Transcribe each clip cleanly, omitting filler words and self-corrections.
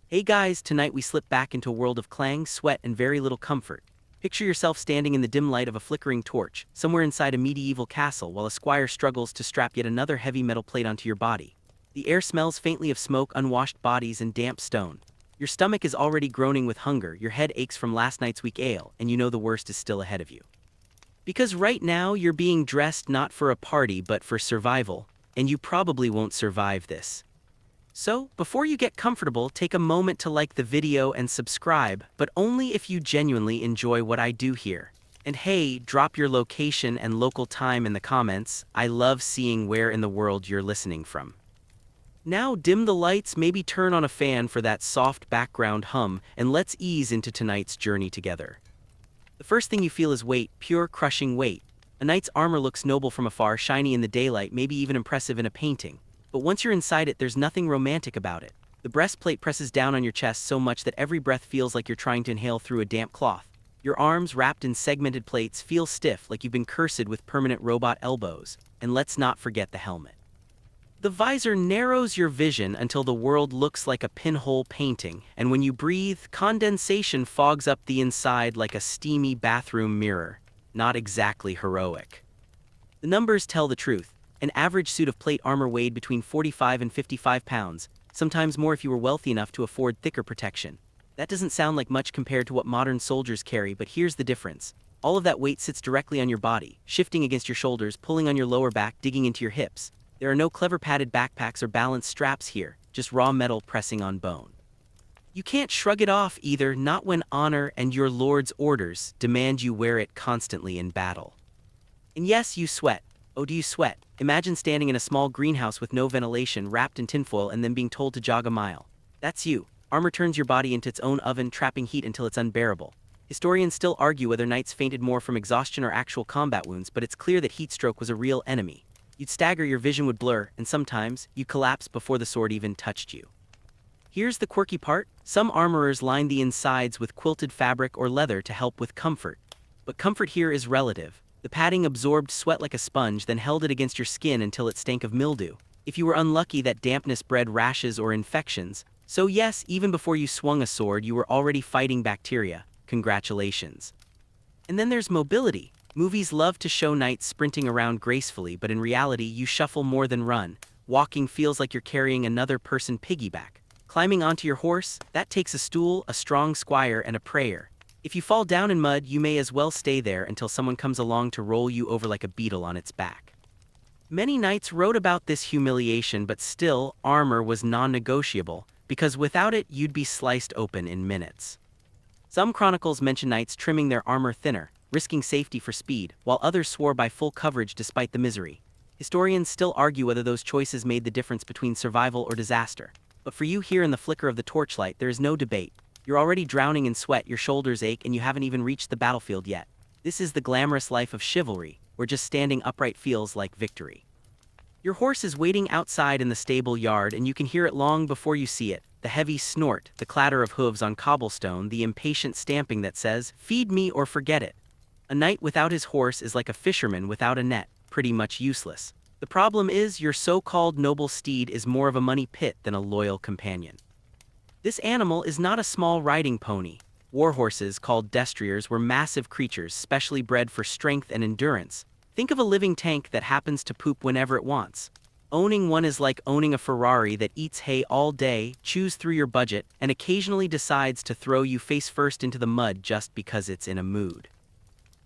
Hey guys, tonight we slip back into a world of clang, sweat, and very little comfort. Picture yourself standing in the dim light of a flickering torch, somewhere inside a medieval castle while a squire struggles to strap yet another heavy metal plate onto your body. The air smells faintly of smoke, unwashed bodies, and damp stone. Your stomach is already groaning with hunger, your head aches from last night's weak ale, and you know the worst is still ahead of you. Because right now you're being dressed not for a party but for survival, and you probably won't survive this. So, before you get comfortable, take a moment to like the video and subscribe, but only if you genuinely enjoy what I do here. And hey, drop your location and local time in the comments. I love seeing where in the world you're listening from. Now dim the lights, maybe turn on a fan for that soft background hum, and let's ease into tonight's journey together. The first thing you feel is weight, pure crushing weight. A knight's armor looks noble from afar, shiny in the daylight, maybe even impressive in a painting. But once you're inside it, there's nothing romantic about it. The breastplate presses down on your chest so much that every breath feels like you're trying to inhale through a damp cloth. Your arms, wrapped in segmented plates, feel stiff, like you've been cursed with permanent robot elbows. And let's not forget the helmet. The visor narrows your vision until the world looks like a pinhole painting, and when you breathe, condensation fogs up the inside like a steamy bathroom mirror. Not exactly heroic. The numbers tell the truth. An average suit of plate armor weighed between 45 and 55 pounds, sometimes more if you were wealthy enough to afford thicker protection. That doesn't sound like much compared to what modern soldiers carry, but here's the difference. All of that weight sits directly on your body, shifting against your shoulders, pulling on your lower back, digging into your hips. There are no clever padded backpacks or balanced straps here, just raw metal pressing on bone. You can't shrug it off either, not when honor and your lord's orders demand you wear it constantly in battle. And yes, you sweat. Oh, do you sweat? Imagine standing in a small greenhouse with no ventilation, wrapped in tinfoil, and then being told to jog a mile. That's you. Armor turns your body into its own oven, trapping heat until it's unbearable. Historians still argue whether knights fainted more from exhaustion or actual combat wounds, but it's clear that heat stroke was a real enemy. You'd stagger, your vision would blur, and sometimes you'd collapse before the sword even touched you. Here's the quirky part. Some armorers line the insides with quilted fabric or leather to help with comfort. But comfort here is relative. The padding absorbed sweat like a sponge, then held it against your skin until it stank of mildew. If you were unlucky, that dampness bred rashes or infections. So yes, even before you swung a sword, you were already fighting bacteria. Congratulations. And then there's mobility. Movies love to show knights sprinting around gracefully, but in reality, you shuffle more than run. Walking feels like you're carrying another person piggyback. Climbing onto your horse, that takes a stool, a strong squire, and a prayer. If you fall down in mud, you may as well stay there until someone comes along to roll you over like a beetle on its back. Many knights wrote about this humiliation, but still, armor was non-negotiable, because without it, you'd be sliced open in minutes. Some chronicles mention knights trimming their armor thinner, risking safety for speed, while others swore by full coverage despite the misery. Historians still argue whether those choices made the difference between survival or disaster. But for you here in the flicker of the torchlight, there is no debate. You're already drowning in sweat, your shoulders ache, and you haven't even reached the battlefield yet. This is the glamorous life of chivalry, where just standing upright feels like victory. Your horse is waiting outside in the stable yard, and you can hear it long before you see it. The heavy snort, the clatter of hooves on cobblestone, the impatient stamping that says, "Feed me or forget it." A knight without his horse is like a fisherman without a net, pretty much useless. The problem is, your so-called noble steed is more of a money pit than a loyal companion. This animal is not a small riding pony. Warhorses, called destriers, were massive creatures specially bred for strength and endurance. Think of a living tank that happens to poop whenever it wants. Owning one is like owning a Ferrari that eats hay all day, chews through your budget, and occasionally decides to throw you face first into the mud just because it's in a mood.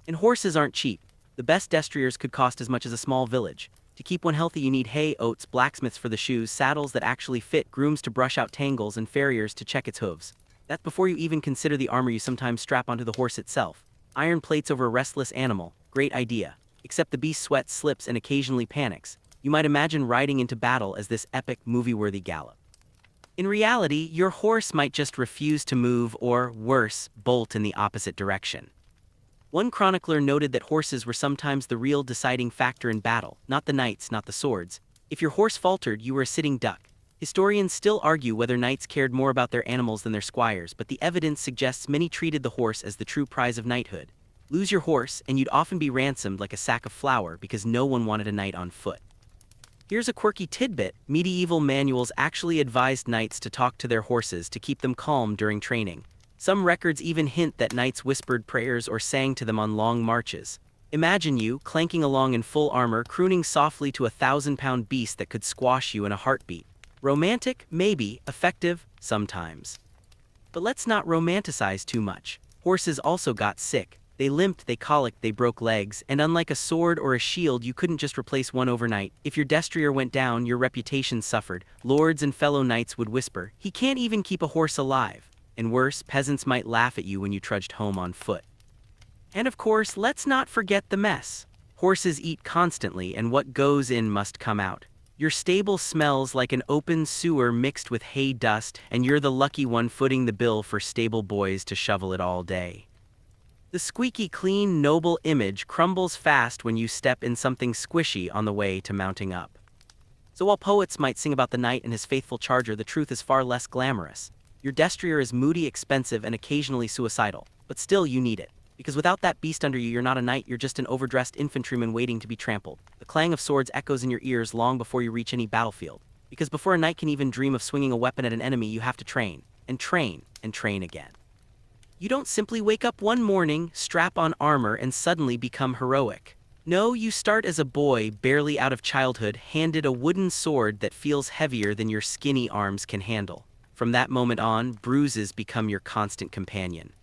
And horses aren't cheap. The best destriers could cost as much as a small village. To keep one healthy, you need hay, oats, blacksmiths for the shoes, saddles that actually fit, grooms to brush out tangles, and farriers to check its hooves. That's before you even consider the armor you sometimes strap onto the horse itself. Iron plates over a restless animal, great idea. Except the beast sweats, slips, and occasionally panics. You might imagine riding into battle as this epic, movie-worthy gallop. In reality, your horse might just refuse to move or, worse, bolt in the opposite direction. One chronicler noted that horses were sometimes the real deciding factor in battle, not the knights, not the swords. If your horse faltered, you were a sitting duck. Historians still argue whether knights cared more about their animals than their squires, but the evidence suggests many treated the horse as the true prize of knighthood. Lose your horse, and you'd often be ransomed like a sack of flour because no one wanted a knight on foot. Here's a quirky tidbit: medieval manuals actually advised knights to talk to their horses to keep them calm during training. Some records even hint that knights whispered prayers or sang to them on long marches. Imagine you, clanking along in full armor, crooning softly to a 1,000-pound beast that could squash you in a heartbeat. Romantic? Maybe. Effective? Sometimes. But let's not romanticize too much. Horses also got sick. They limped, they colicked, they broke legs, and unlike a sword or a shield, you couldn't just replace one overnight. If your destrier went down, your reputation suffered. Lords and fellow knights would whisper, "He can't even keep a horse alive." And worse, peasants might laugh at you when you trudged home on foot. And of course, let's not forget the mess. Horses eat constantly, and what goes in must come out. Your stable smells like an open sewer mixed with hay dust, and you're the lucky one footing the bill for stable boys to shovel it all day. The squeaky clean, noble image crumbles fast when you step in something squishy on the way to mounting up. So while poets might sing about the knight and his faithful charger, the truth is far less glamorous. Your destrier is moody, expensive, and occasionally suicidal, but still you need it. Because without that beast under you, you're not a knight, you're just an overdressed infantryman waiting to be trampled. The clang of swords echoes in your ears long before you reach any battlefield. Because before a knight can even dream of swinging a weapon at an enemy, you have to train, and train, and train again. You don't simply wake up one morning, strap on armor, and suddenly become heroic. No, you start as a boy, barely out of childhood, handed a wooden sword that feels heavier than your skinny arms can handle. From that moment on, bruises become your constant companion.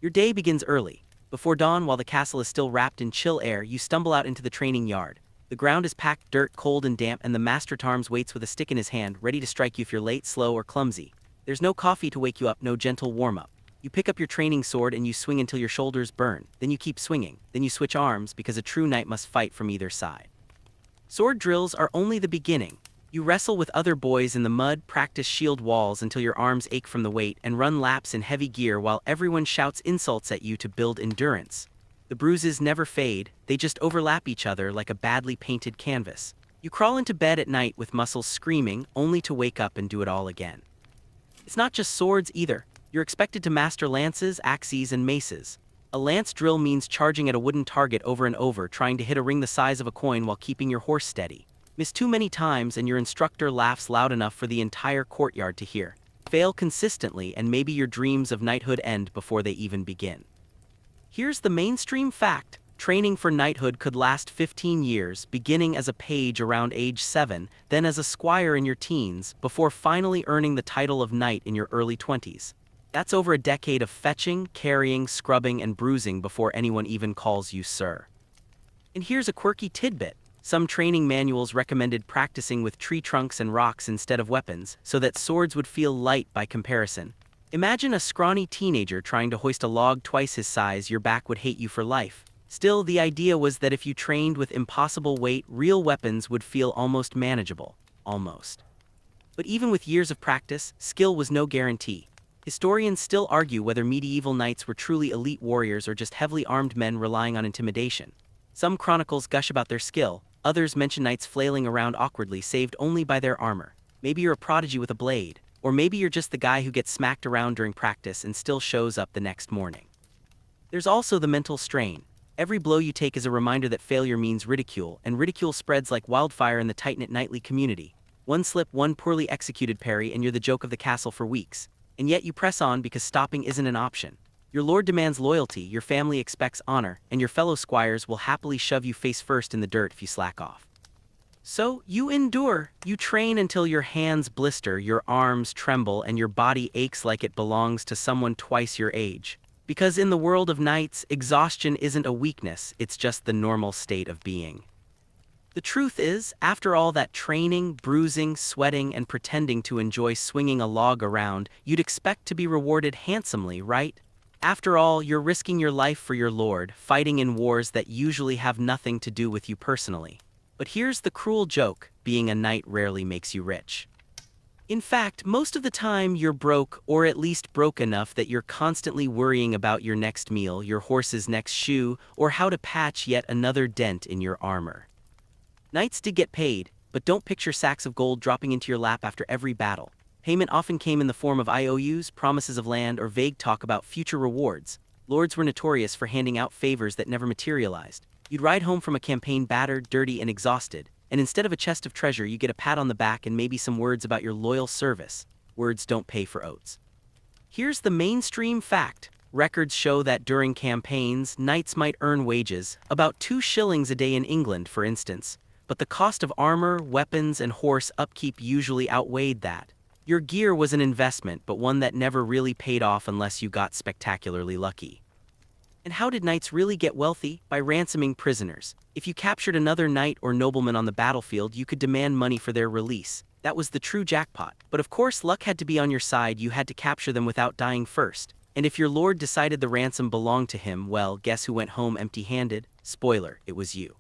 Your day begins early. Before dawn, while the castle is still wrapped in chill air, you stumble out into the training yard. The ground is packed dirt, cold and damp, and the master at arms waits with a stick in his hand, ready to strike you if you're late, slow, or clumsy. There's no coffee to wake you up, no gentle warm-up. You pick up your training sword and you swing until your shoulders burn. Then you keep swinging. Then you switch arms, because a true knight must fight from either side. Sword drills are only the beginning. You wrestle with other boys in the mud, practice shield walls until your arms ache from the weight, and run laps in heavy gear while everyone shouts insults at you to build endurance. The bruises never fade, they just overlap each other like a badly painted canvas. You crawl into bed at night with muscles screaming, only to wake up and do it all again. It's not just swords either. You're expected to master lances, axes, and maces. A lance drill means charging at a wooden target over and over, trying to hit a ring the size of a coin while keeping your horse steady. Miss too many times and your instructor laughs loud enough for the entire courtyard to hear. Fail consistently and maybe your dreams of knighthood end before they even begin. Here's the mainstream fact. Training for knighthood could last 15 years, beginning as a page around age 7, then as a squire in your teens, before finally earning the title of knight in your early 20s. That's over a decade of fetching, carrying, scrubbing, and bruising before anyone even calls you sir. And here's a quirky tidbit. Some training manuals recommended practicing with tree trunks and rocks instead of weapons, so that swords would feel light by comparison. Imagine a scrawny teenager trying to hoist a log twice his size, your back would hate you for life. Still, the idea was that if you trained with impossible weight, real weapons would feel almost manageable. Almost. But even with years of practice, skill was no guarantee. Historians still argue whether medieval knights were truly elite warriors or just heavily armed men relying on intimidation. Some chronicles gush about their skill, others mention knights flailing around awkwardly, saved only by their armor. Maybe you're a prodigy with a blade, or maybe you're just the guy who gets smacked around during practice and still shows up the next morning. There's also the mental strain. Every blow you take is a reminder that failure means ridicule, and ridicule spreads like wildfire in the tight-knit knightly community. One slip, one poorly executed parry, and you're the joke of the castle for weeks. And yet you press on because stopping isn't an option. Your lord demands loyalty, your family expects honor, and your fellow squires will happily shove you face first in the dirt if you slack off. So, you endure. You train until your hands blister, your arms tremble, and your body aches like it belongs to someone twice your age. Because in the world of knights, exhaustion isn't a weakness, it's just the normal state of being. The truth is, after all that training, bruising, sweating, and pretending to enjoy swinging a log around, you'd expect to be rewarded handsomely, right? After all, you're risking your life for your lord, fighting in wars that usually have nothing to do with you personally. But here's the cruel joke: being a knight rarely makes you rich. In fact, most of the time you're broke, or at least broke enough that you're constantly worrying about your next meal, your horse's next shoe, or how to patch yet another dent in your armor. Knights did get paid, but don't picture sacks of gold dropping into your lap after every battle. Payment often came in the form of IOUs, promises of land, or vague talk about future rewards. Lords were notorious for handing out favors that never materialized. You'd ride home from a campaign battered, dirty, and exhausted. and instead of a chest of treasure you get a pat on the back and maybe some words about your loyal service. Words don't pay for oats. Here's the mainstream fact. Records show that during campaigns, knights might earn wages, about 2 shillings a day in England for instance, but the cost of armor, weapons, and horse upkeep usually outweighed that. Your gear was an investment, but one that never really paid off unless you got spectacularly lucky. And how did knights really get wealthy? By ransoming prisoners. If you captured another knight or nobleman on the battlefield, you could demand money for their release. That was the true jackpot. But of course, luck had to be on your side. You had to capture them without dying first. And if your lord decided the ransom belonged to him, well, guess who went home empty-handed? Spoiler, it was you.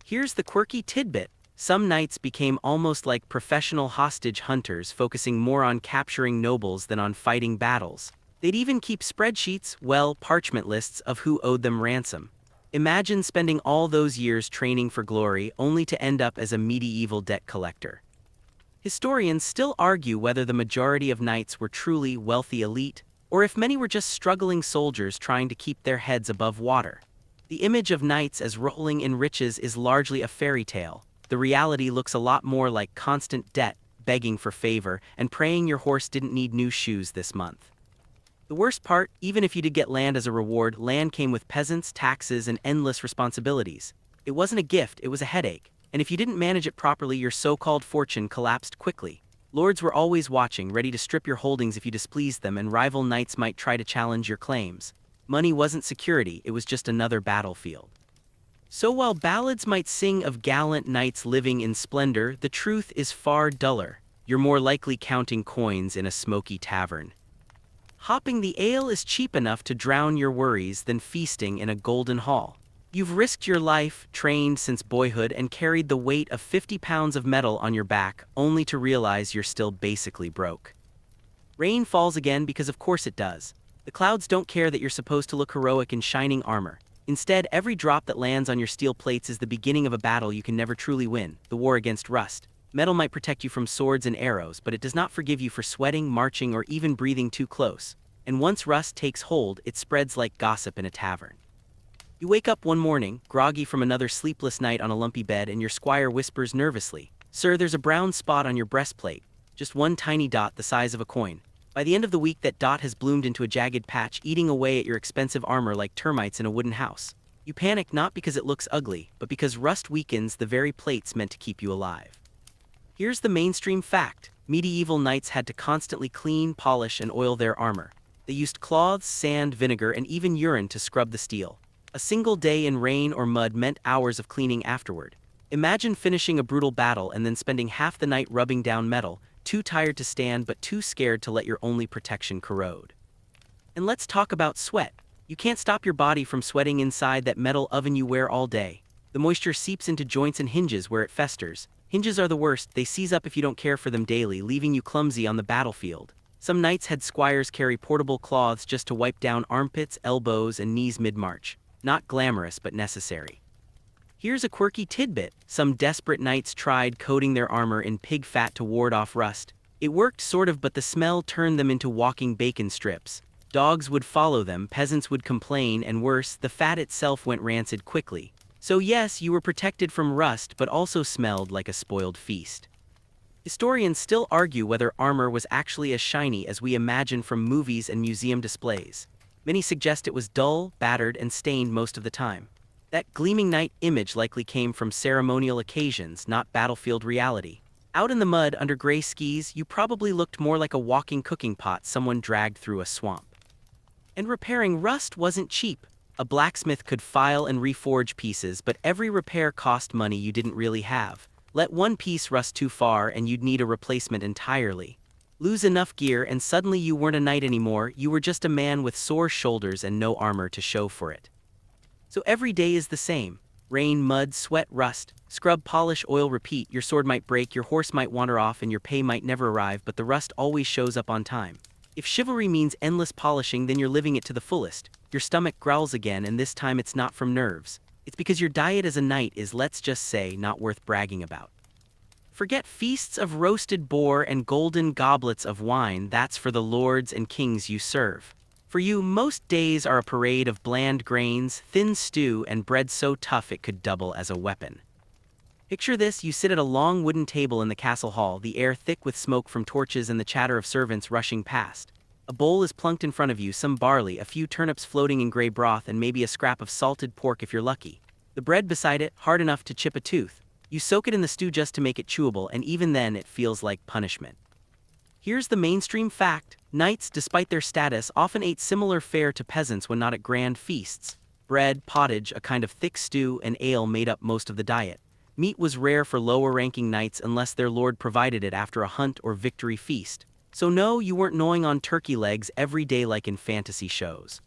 Here's the quirky tidbit. Some knights became almost like professional hostage hunters, focusing more on capturing nobles than on fighting battles. They'd even keep spreadsheets, well, parchment lists of who owed them ransom. Imagine spending all those years training for glory only to end up as a medieval debt collector. Historians still argue whether the majority of knights were truly wealthy elite, or if many were just struggling soldiers trying to keep their heads above water. The image of knights as rolling in riches is largely a fairy tale. The reality looks a lot more like constant debt, begging for favor, and praying your horse didn't need new shoes this month. The worst part, even if you did get land as a reward, land came with peasants, taxes, and endless responsibilities. It wasn't a gift, it was a headache. And if you didn't manage it properly, your so-called fortune collapsed quickly. Lords were always watching, ready to strip your holdings if you displeased them, and rival knights might try to challenge your claims. Money wasn't security, it was just another battlefield. So while ballads might sing of gallant knights living in splendor, the truth is far duller. You're more likely counting coins in a smoky tavern. Hopping the ale is cheap enough to drown your worries than feasting in a golden hall. You've risked your life, trained since boyhood, and carried the weight of 50 pounds of metal on your back, only to realize you're still basically broke. Rain falls again because of course it does. The clouds don't care that you're supposed to look heroic in shining armor. Instead, every drop that lands on your steel plates is the beginning of a battle you can never truly win, the war against rust. Metal might protect you from swords and arrows, but it does not forgive you for sweating, marching, or even breathing too close. And once rust takes hold, it spreads like gossip in a tavern. You wake up one morning, groggy from another sleepless night on a lumpy bed, and your squire whispers nervously, "Sir, there's a brown spot on your breastplate, just one tiny dot the size of a coin." By the end of the week, that dot has bloomed into a jagged patch, eating away at your expensive armor like termites in a wooden house. You panic not because it looks ugly, but because rust weakens the very plates meant to keep you alive. Here's the mainstream fact. Medieval knights had to constantly clean, polish, and oil their armor. They used cloths, sand, vinegar, and even urine to scrub the steel. A single day in rain or mud meant hours of cleaning afterward. Imagine finishing a brutal battle and then spending half the night rubbing down metal, too tired to stand but too scared to let your only protection corrode. And let's talk about sweat. You can't stop your body from sweating inside that metal oven you wear all day. The moisture seeps into joints and hinges where it festers. Hinges are the worst, they seize up if you don't care for them daily, leaving you clumsy on the battlefield. Some knights had squires carry portable cloths just to wipe down armpits, elbows, and knees mid-march. Not glamorous, but necessary. Here's a quirky tidbit. Some desperate knights tried coating their armor in pig fat to ward off rust. It worked sort of, but the smell turned them into walking bacon strips. Dogs would follow them, peasants would complain, and worse, the fat itself went rancid quickly. So yes, you were protected from rust, but also smelled like a spoiled feast. Historians still argue whether armor was actually as shiny as we imagine from movies and museum displays. Many suggest it was dull, battered, and stained most of the time. That gleaming knight image likely came from ceremonial occasions, not battlefield reality. Out in the mud under gray skis, you probably looked more like a walking cooking pot someone dragged through a swamp. And repairing rust wasn't cheap. A blacksmith could file and reforge pieces, but every repair cost money you didn't really have. Let one piece rust too far and you'd need a replacement entirely. Lose enough gear and suddenly you weren't a knight anymore, you were just a man with sore shoulders and no armor to show for it. So every day is the same. Rain, mud, sweat, rust. Scrub, polish, oil, repeat. Your sword might break, your horse might wander off, and your pay might never arrive, but the rust always shows up on time. If chivalry means endless polishing, then you're living it to the fullest. Your stomach growls again, and this time it's not from nerves. It's because your diet as a knight is, let's just say, not worth bragging about. Forget feasts of roasted boar and golden goblets of wine, that's for the lords and kings you serve. For you, most days are a parade of bland grains, thin stew, and bread so tough it could double as a weapon. Picture this: you sit at a long wooden table in the castle hall, the air thick with smoke from torches and the chatter of servants rushing past. A bowl is plunked in front of you, some barley, a few turnips floating in gray broth, and maybe a scrap of salted pork if you're lucky. The bread beside it, hard enough to chip a tooth. You soak it in the stew just to make it chewable, and even then it feels like punishment. Here's the mainstream fact: knights, despite their status, often ate similar fare to peasants when not at grand feasts. Bread, pottage, a kind of thick stew, and ale made up most of the diet. Meat was rare for lower-ranking knights unless their lord provided it after a hunt or victory feast. So no, you weren't gnawing on turkey legs every day like in fantasy shows.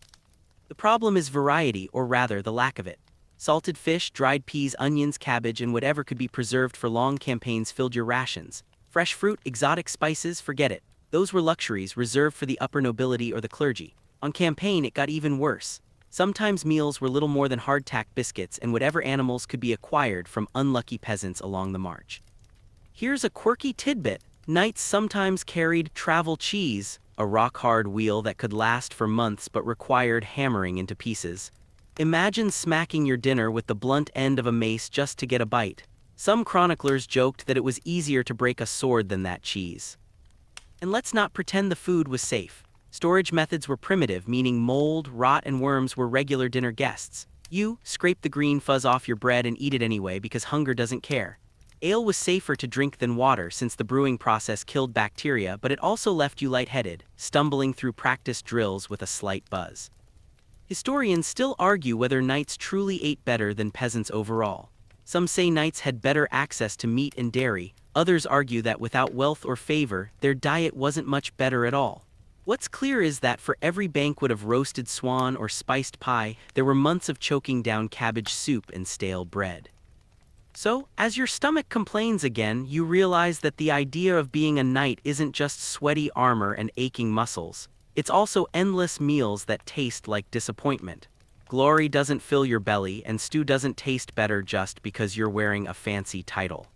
The problem is variety, or rather, the lack of it. Salted fish, dried peas, onions, cabbage, and whatever could be preserved for long campaigns filled your rations. Fresh fruit, exotic spices, forget it. Those were luxuries reserved for the upper nobility or the clergy. On campaign, it got even worse. Sometimes meals were little more than hardtack biscuits and whatever animals could be acquired from unlucky peasants along the march. Here's a quirky tidbit: knights sometimes carried travel cheese, a rock-hard wheel that could last for months but required hammering into pieces. Imagine smacking your dinner with the blunt end of a mace just to get a bite. Some chroniclers joked that it was easier to break a sword than that cheese. And let's not pretend the food was safe. Storage methods were primitive, meaning mold, rot, and worms were regular dinner guests. You scrape the green fuzz off your bread and eat it anyway because hunger doesn't care. Ale was safer to drink than water since the brewing process killed bacteria, but it also left you lightheaded, stumbling through practice drills with a slight buzz. Historians still argue whether knights truly ate better than peasants overall. Some say knights had better access to meat and dairy, others argue that without wealth or favor, their diet wasn't much better at all. What's clear is that for every banquet of roasted swan or spiced pie, there were months of choking down cabbage soup and stale bread. So, as your stomach complains again, you realize that the idea of being a knight isn't just sweaty armor and aching muscles. It's also endless meals that taste like disappointment. Glory doesn't fill your belly, and stew doesn't taste better just because you're wearing a fancy title.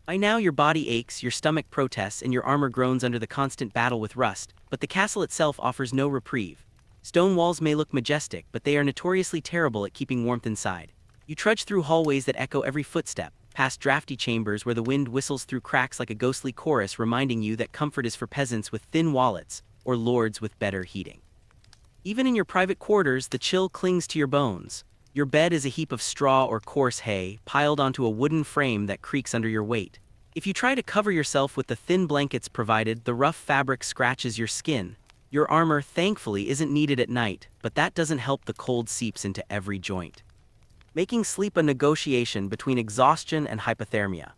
By now your body aches, your stomach protests, and your armor groans under the constant battle with rust, but the castle itself offers no reprieve. Stone walls may look majestic, but they are notoriously terrible at keeping warmth inside. You trudge through hallways that echo every footstep, past drafty chambers where the wind whistles through cracks like a ghostly chorus reminding you that comfort is for peasants with thin wallets, or lords with better heating. Even in your private quarters, the chill clings to your bones. Your bed is a heap of straw or coarse hay, piled onto a wooden frame that creaks under your weight. If you try to cover yourself with the thin blankets provided, the rough fabric scratches your skin. Your armor, thankfully, isn't needed at night, but that doesn't help. The cold seeps into every joint, making sleep a negotiation between exhaustion and hypothermia.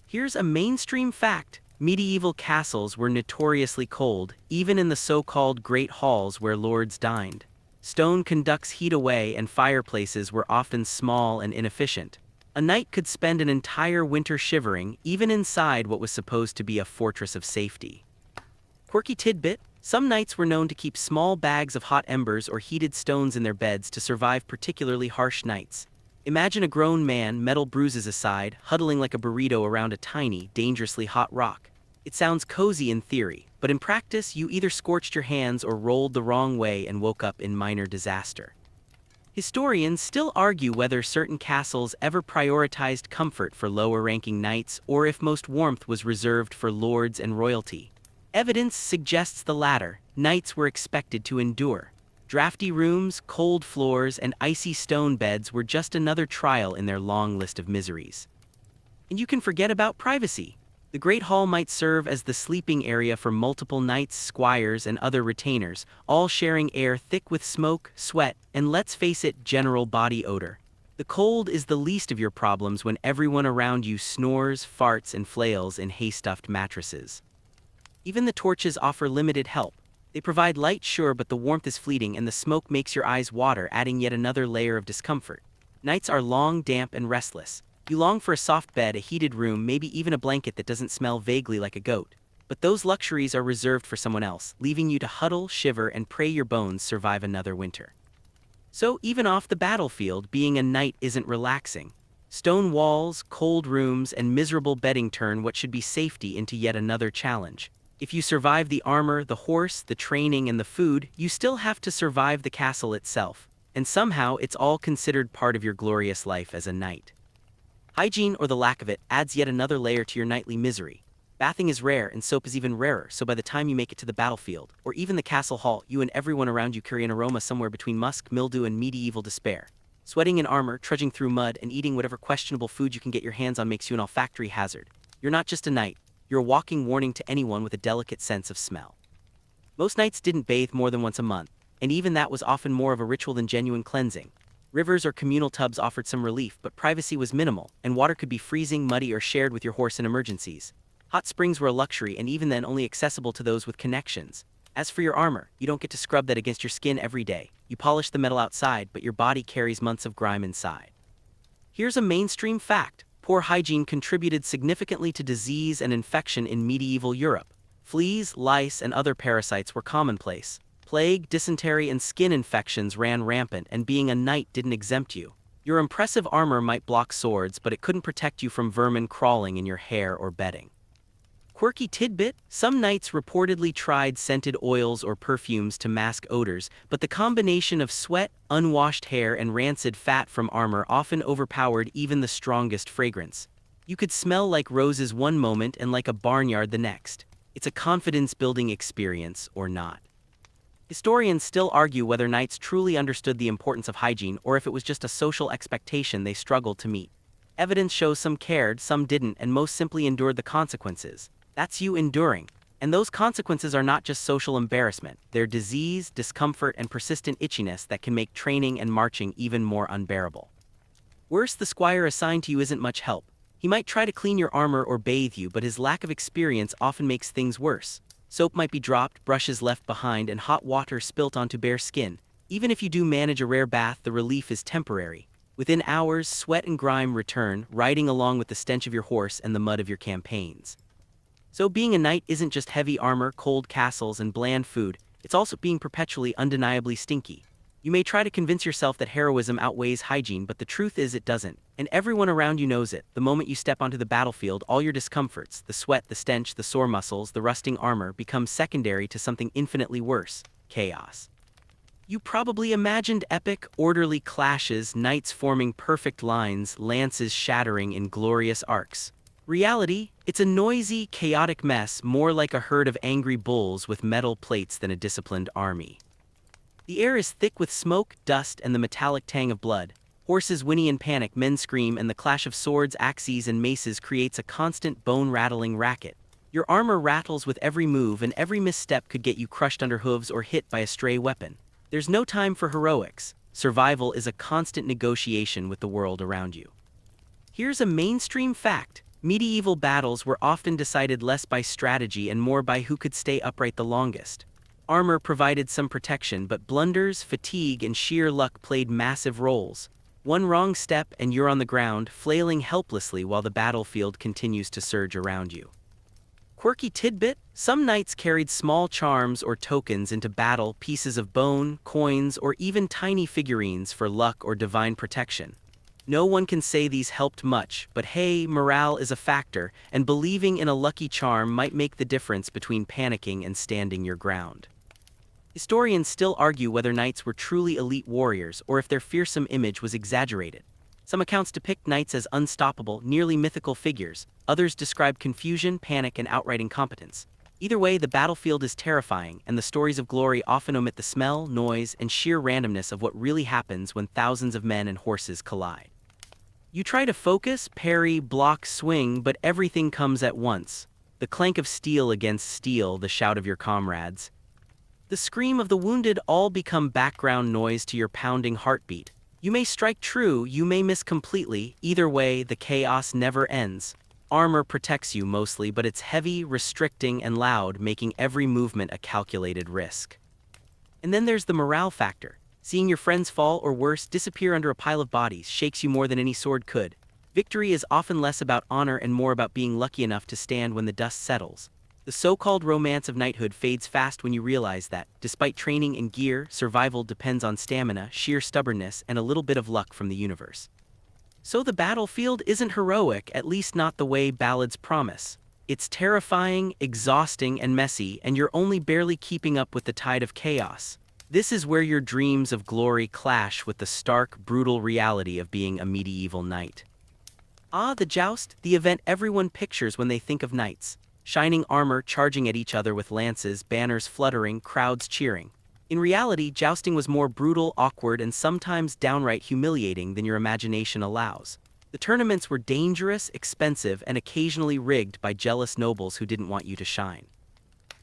Here's a mainstream fact: medieval castles were notoriously cold, even in the so-called great halls where lords dined. Stone conducts heat away, and fireplaces were often small and inefficient. A knight could spend an entire winter shivering, even inside what was supposed to be a fortress of safety. Quirky tidbit: some knights were known to keep small bags of hot embers or heated stones in their beds to survive particularly harsh nights. Imagine a grown man, metal bruises aside, huddling like a burrito around a tiny, dangerously hot rock. It sounds cozy in theory, but in practice you either scorched your hands or rolled the wrong way and woke up in minor disaster. Historians still argue whether certain castles ever prioritized comfort for lower-ranking knights or if most warmth was reserved for lords and royalty. Evidence suggests the latter. Knights were expected to endure. Drafty rooms, cold floors, and icy stone beds were just another trial in their long list of miseries. And you can forget about privacy. The Great Hall might serve as the sleeping area for multiple knights, squires, and other retainers, all sharing air thick with smoke, sweat, and let's face it, general body odor. The cold is the least of your problems when everyone around you snores, farts, and flails in hay-stuffed mattresses. Even the torches offer limited help. They provide light, sure, but the warmth is fleeting and the smoke makes your eyes water, adding yet another layer of discomfort. Nights are long, damp, and restless. You long for a soft bed, a heated room, maybe even a blanket that doesn't smell vaguely like a goat. But those luxuries are reserved for someone else, leaving you to huddle, shiver, and pray your bones survive another winter. So even off the battlefield, being a knight isn't relaxing. Stone walls, cold rooms, and miserable bedding turn what should be safety into yet another challenge. If you survive the armor, the horse, the training, and the food, you still have to survive the castle itself. And somehow it's all considered part of your glorious life as a knight. Hygiene, or the lack of it, adds yet another layer to your nightly misery. Bathing is rare and soap is even rarer, so by the time you make it to the battlefield, or even the castle hall, you and everyone around you carry an aroma somewhere between musk, mildew, and medieval despair. Sweating in armor, trudging through mud, and eating whatever questionable food you can get your hands on makes you an olfactory hazard. You're not just a knight, you're a walking warning to anyone with a delicate sense of smell. Most knights didn't bathe more than once a month, and even that was often more of a ritual than genuine cleansing. Rivers or communal tubs offered some relief, but privacy was minimal, and water could be freezing, muddy, or shared with your horse in emergencies. Hot springs were a luxury, and even then only accessible to those with connections. As for your armor, you don't get to scrub that against your skin every day. You polish the metal outside, but your body carries months of grime inside. Here's a mainstream fact. Poor hygiene contributed significantly to disease and infection in medieval Europe. Fleas, lice, and other parasites were commonplace. Plague, dysentery, and skin infections ran rampant, and being a knight didn't exempt you. Your impressive armor might block swords, but it couldn't protect you from vermin crawling in your hair or bedding. Quirky tidbit: some knights reportedly tried scented oils or perfumes to mask odors, but the combination of sweat, unwashed hair, and rancid fat from armor often overpowered even the strongest fragrance. You could smell like roses one moment and like a barnyard the next. It's a confidence-building experience or not. Historians still argue whether knights truly understood the importance of hygiene or if it was just a social expectation they struggled to meet. Evidence shows some cared, some didn't, and most simply endured the consequences. That's you enduring. And those consequences are not just social embarrassment, they're disease, discomfort, and persistent itchiness that can make training and marching even more unbearable. Worse, the squire assigned to you isn't much help. He might try to clean your armor or bathe you, but his lack of experience often makes things worse. Soap might be dropped, brushes left behind, and hot water spilt onto bare skin. Even if you do manage a rare bath, the relief is temporary. Within hours, sweat and grime return, riding along with the stench of your horse and the mud of your campaigns. So being a knight isn't just heavy armor, cold castles, and bland food, it's also being perpetually undeniably stinky. You may try to convince yourself that heroism outweighs hygiene, but the truth is it doesn't, and everyone around you knows it. The moment you step onto the battlefield, all your discomforts, the sweat, the stench, the sore muscles, the rusting armor, become secondary to something infinitely worse: chaos. You probably imagined epic, orderly clashes, knights forming perfect lines, lances shattering in glorious arcs. Reality: it's a noisy, chaotic mess, more like a herd of angry bulls with metal plates than a disciplined army. The air is thick with smoke, dust, and the metallic tang of blood. Horses whinny in panic, men scream, and the clash of swords, axes, and maces creates a constant bone-rattling racket. Your armor rattles with every move, and every misstep could get you crushed under hooves or hit by a stray weapon. There's no time for heroics. Survival is a constant negotiation with the world around you. Here's a mainstream fact. Medieval battles were often decided less by strategy and more by who could stay upright the longest. Armor provided some protection, but blunders, fatigue, and sheer luck played massive roles. One wrong step and you're on the ground, flailing helplessly while the battlefield continues to surge around you. Quirky tidbit: some knights carried small charms or tokens into battle, pieces of bone, coins, or even tiny figurines for luck or divine protection. No one can say these helped much, but hey, morale is a factor, and believing in a lucky charm might make the difference between panicking and standing your ground. Historians still argue whether knights were truly elite warriors or if their fearsome image was exaggerated. Some accounts depict knights as unstoppable, nearly mythical figures. Others describe confusion, panic, and outright incompetence. Either way, the battlefield is terrifying, and the stories of glory often omit the smell, noise, and sheer randomness of what really happens when thousands of men and horses collide. You try to focus, parry, block, swing, but everything comes at once. The clank of steel against steel, the shout of your comrades, the scream of the wounded all become background noise to your pounding heartbeat. You may strike true, you may miss completely. Either way, the chaos never ends. Armor protects you mostly, but it's heavy, restricting, and loud, making every movement a calculated risk. And then there's the morale factor. Seeing your friends fall, or worse, disappear under a pile of bodies shakes you more than any sword could. Victory is often less about honor and more about being lucky enough to stand when the dust settles. The so-called romance of knighthood fades fast when you realize that, despite training and gear, survival depends on stamina, sheer stubbornness, and a little bit of luck from the universe. So the battlefield isn't heroic, at least not the way ballads promise. It's terrifying, exhausting, and messy, and you're only barely keeping up with the tide of chaos. This is where your dreams of glory clash with the stark, brutal reality of being a medieval knight. Ah, the joust, the event everyone pictures when they think of knights. Shining armor charging at each other with lances, banners fluttering, crowds cheering. In reality, jousting was more brutal, awkward, and sometimes downright humiliating than your imagination allows. The tournaments were dangerous, expensive, and occasionally rigged by jealous nobles who didn't want you to shine.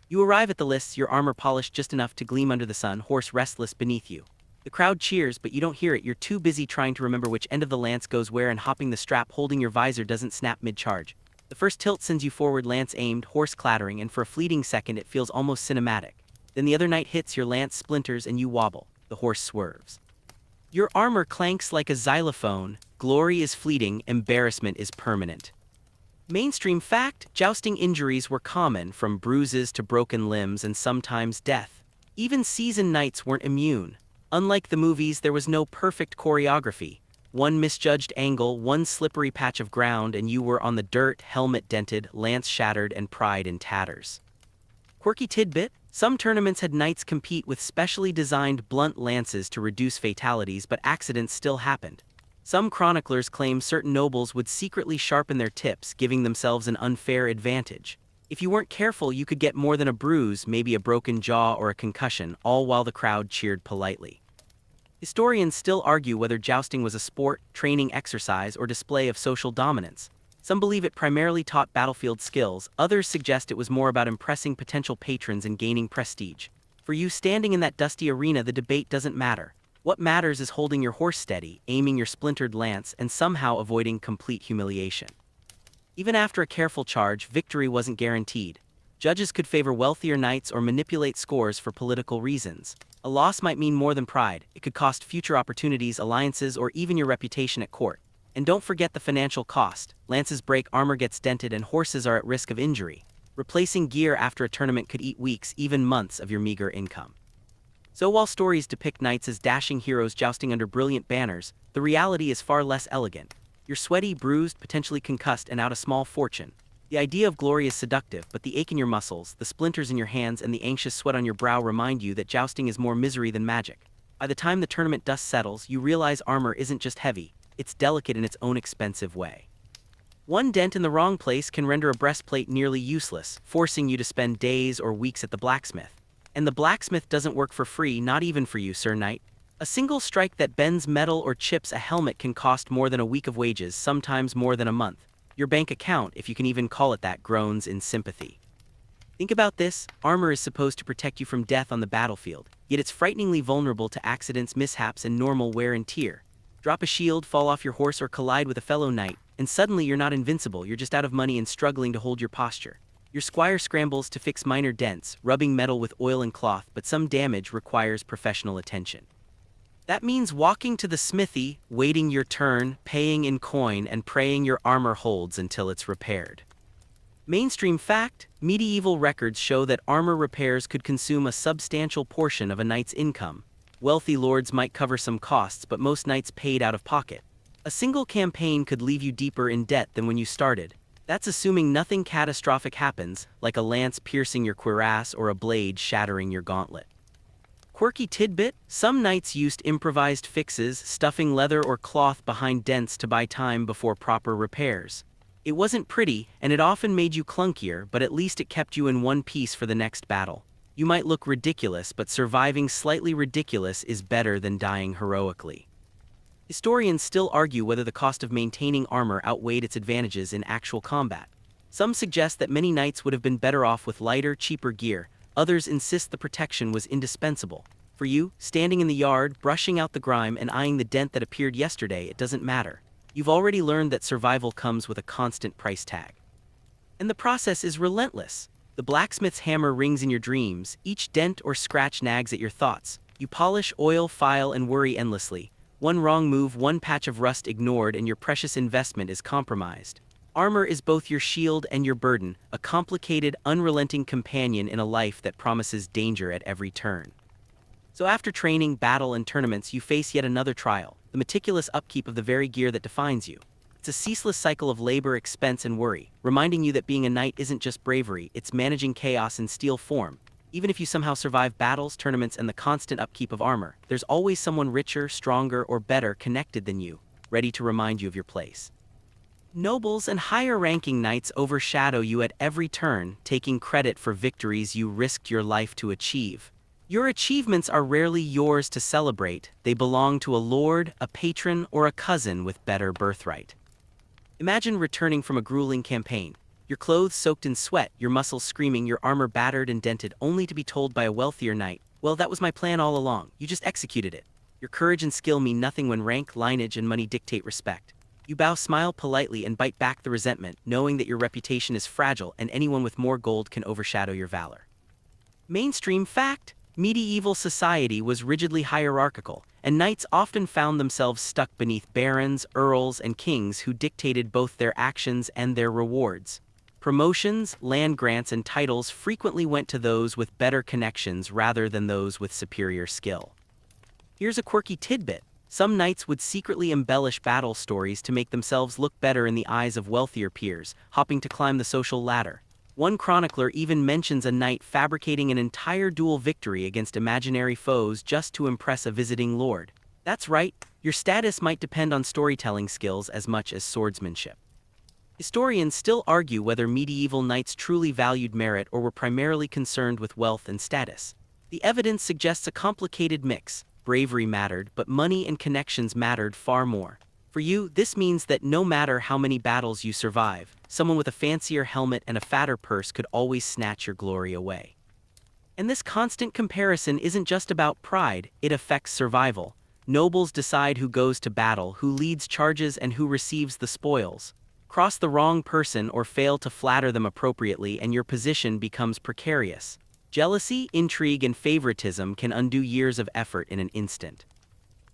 You arrive at the lists, your armor polished just enough to gleam under the sun, horse restless beneath you. The crowd cheers, but you don't hear it. You're too busy trying to remember which end of the lance goes where, and hopping the strap holding your visor doesn't snap mid-charge. The first tilt sends you forward, lance aimed, horse clattering, and for a fleeting second it feels almost cinematic. Then the other knight hits, your lance splinters, and you wobble. The horse swerves. Your armor clanks like a xylophone. Glory is fleeting, embarrassment is permanent. Mainstream fact: jousting injuries were common, from bruises to broken limbs and sometimes death. Even seasoned knights weren't immune. Unlike the movies, there was no perfect choreography. One misjudged angle, one slippery patch of ground, and you were on the dirt, helmet dented, lance shattered, and pride in tatters. Quirky tidbit: some tournaments had knights compete with specially designed blunt lances to reduce fatalities, but accidents still happened. Some chroniclers claim certain nobles would secretly sharpen their tips, giving themselves an unfair advantage. If you weren't careful, you could get more than a bruise, maybe a broken jaw or a concussion, all while the crowd cheered politely. Historians still argue whether jousting was a sport, training exercise, or display of social dominance. Some believe it primarily taught battlefield skills, others suggest it was more about impressing potential patrons and gaining prestige. For you standing in that dusty arena, the debate doesn't matter. What matters is holding your horse steady, aiming your splintered lance, and somehow avoiding complete humiliation. Even after a careful charge, victory wasn't guaranteed. Judges could favor wealthier knights or manipulate scores for political reasons. A loss might mean more than pride. It could cost future opportunities, alliances, or even your reputation at court. And don't forget the financial cost. Lances break, armor gets dented, and horses are at risk of injury. Replacing gear after a tournament could eat weeks, even months of your meager income. So while stories depict knights as dashing heroes jousting under brilliant banners, the reality is far less elegant. You're sweaty, bruised, potentially concussed, and out a small fortune. The idea of glory is seductive, but the ache in your muscles, the splinters in your hands, and the anxious sweat on your brow remind you that jousting is more misery than magic. By the time the tournament dust settles, you realize armor isn't just heavy, it's delicate in its own expensive way. One dent in the wrong place can render a breastplate nearly useless, forcing you to spend days or weeks at the blacksmith. And the blacksmith doesn't work for free, not even for you, Sir Knight. A single strike that bends metal or chips a helmet can cost more than a week of wages, sometimes more than a month. Your bank account, if you can even call it that, groans in sympathy. Think about this: armor is supposed to protect you from death on the battlefield, yet it's frighteningly vulnerable to accidents, mishaps, and normal wear and tear. Drop a shield, fall off your horse, or collide with a fellow knight, and suddenly you're not invincible, you're just out of money and struggling to hold your posture. Your squire scrambles to fix minor dents, rubbing metal with oil and cloth, but some damage requires professional attention. That means walking to the smithy, waiting your turn, paying in coin, and praying your armor holds until it's repaired. Mainstream fact: medieval records show that armor repairs could consume a substantial portion of a knight's income. Wealthy lords might cover some costs, but most knights paid out of pocket. A single campaign could leave you deeper in debt than when you started. That's assuming nothing catastrophic happens, like a lance piercing your cuirass or a blade shattering your gauntlet. Quirky tidbit: some knights used improvised fixes, stuffing leather or cloth behind dents to buy time before proper repairs. It wasn't pretty, and it often made you clunkier, but at least it kept you in one piece for the next battle. You might look ridiculous, but surviving slightly ridiculous is better than dying heroically. Historians still argue whether the cost of maintaining armor outweighed its advantages in actual combat. Some suggest that many knights would have been better off with lighter, cheaper gear. Others insist the protection was indispensable. For you, standing in the yard, brushing out the grime and eyeing the dent that appeared yesterday, it doesn't matter. You've already learned that survival comes with a constant price tag. And the process is relentless. The blacksmith's hammer rings in your dreams, each dent or scratch nags at your thoughts. You polish, oil, file, and worry endlessly. One wrong move, one patch of rust ignored, and your precious investment is compromised. Armor is both your shield and your burden, a complicated, unrelenting companion in a life that promises danger at every turn. So after training, battle, and tournaments, you face yet another trial: the meticulous upkeep of the very gear that defines you. It's a ceaseless cycle of labor, expense, and worry, reminding you that being a knight isn't just bravery, it's managing chaos in steel form. Even if you somehow survive battles, tournaments, and the constant upkeep of armor, there's always someone richer, stronger, or better connected than you, ready to remind you of your place. Nobles and higher-ranking knights overshadow you at every turn, taking credit for victories you risked your life to achieve. Your achievements are rarely yours to celebrate, they belong to a lord, a patron, or a cousin with better birthright. Imagine returning from a grueling campaign. Your clothes soaked in sweat, your muscles screaming, your armor battered and dented, only to be told by a wealthier knight, "Well, that was my plan all along, you just executed it." Your courage and skill mean nothing when rank, lineage, and money dictate respect. You bow, smile politely, and bite back the resentment, knowing that your reputation is fragile and anyone with more gold can overshadow your valor. Mainstream fact: medieval society was rigidly hierarchical, and knights often found themselves stuck beneath barons, earls, and kings who dictated both their actions and their rewards. Promotions, land grants, and titles frequently went to those with better connections rather than those with superior skill. Here's a quirky tidbit. Some knights would secretly embellish battle stories to make themselves look better in the eyes of wealthier peers, hoping to climb the social ladder. One chronicler even mentions a knight fabricating an entire duel victory against imaginary foes just to impress a visiting lord. That's right, your status might depend on storytelling skills as much as swordsmanship. Historians still argue whether medieval knights truly valued merit or were primarily concerned with wealth and status. The evidence suggests a complicated mix. Bravery mattered, but money and connections mattered far more. For you, this means that no matter how many battles you survive, someone with a fancier helmet and a fatter purse could always snatch your glory away. And this constant comparison isn't just about pride, it affects survival. Nobles decide who goes to battle, who leads charges, and who receives the spoils. Cross the wrong person or fail to flatter them appropriately, and your position becomes precarious. Jealousy, intrigue, and favoritism can undo years of effort in an instant.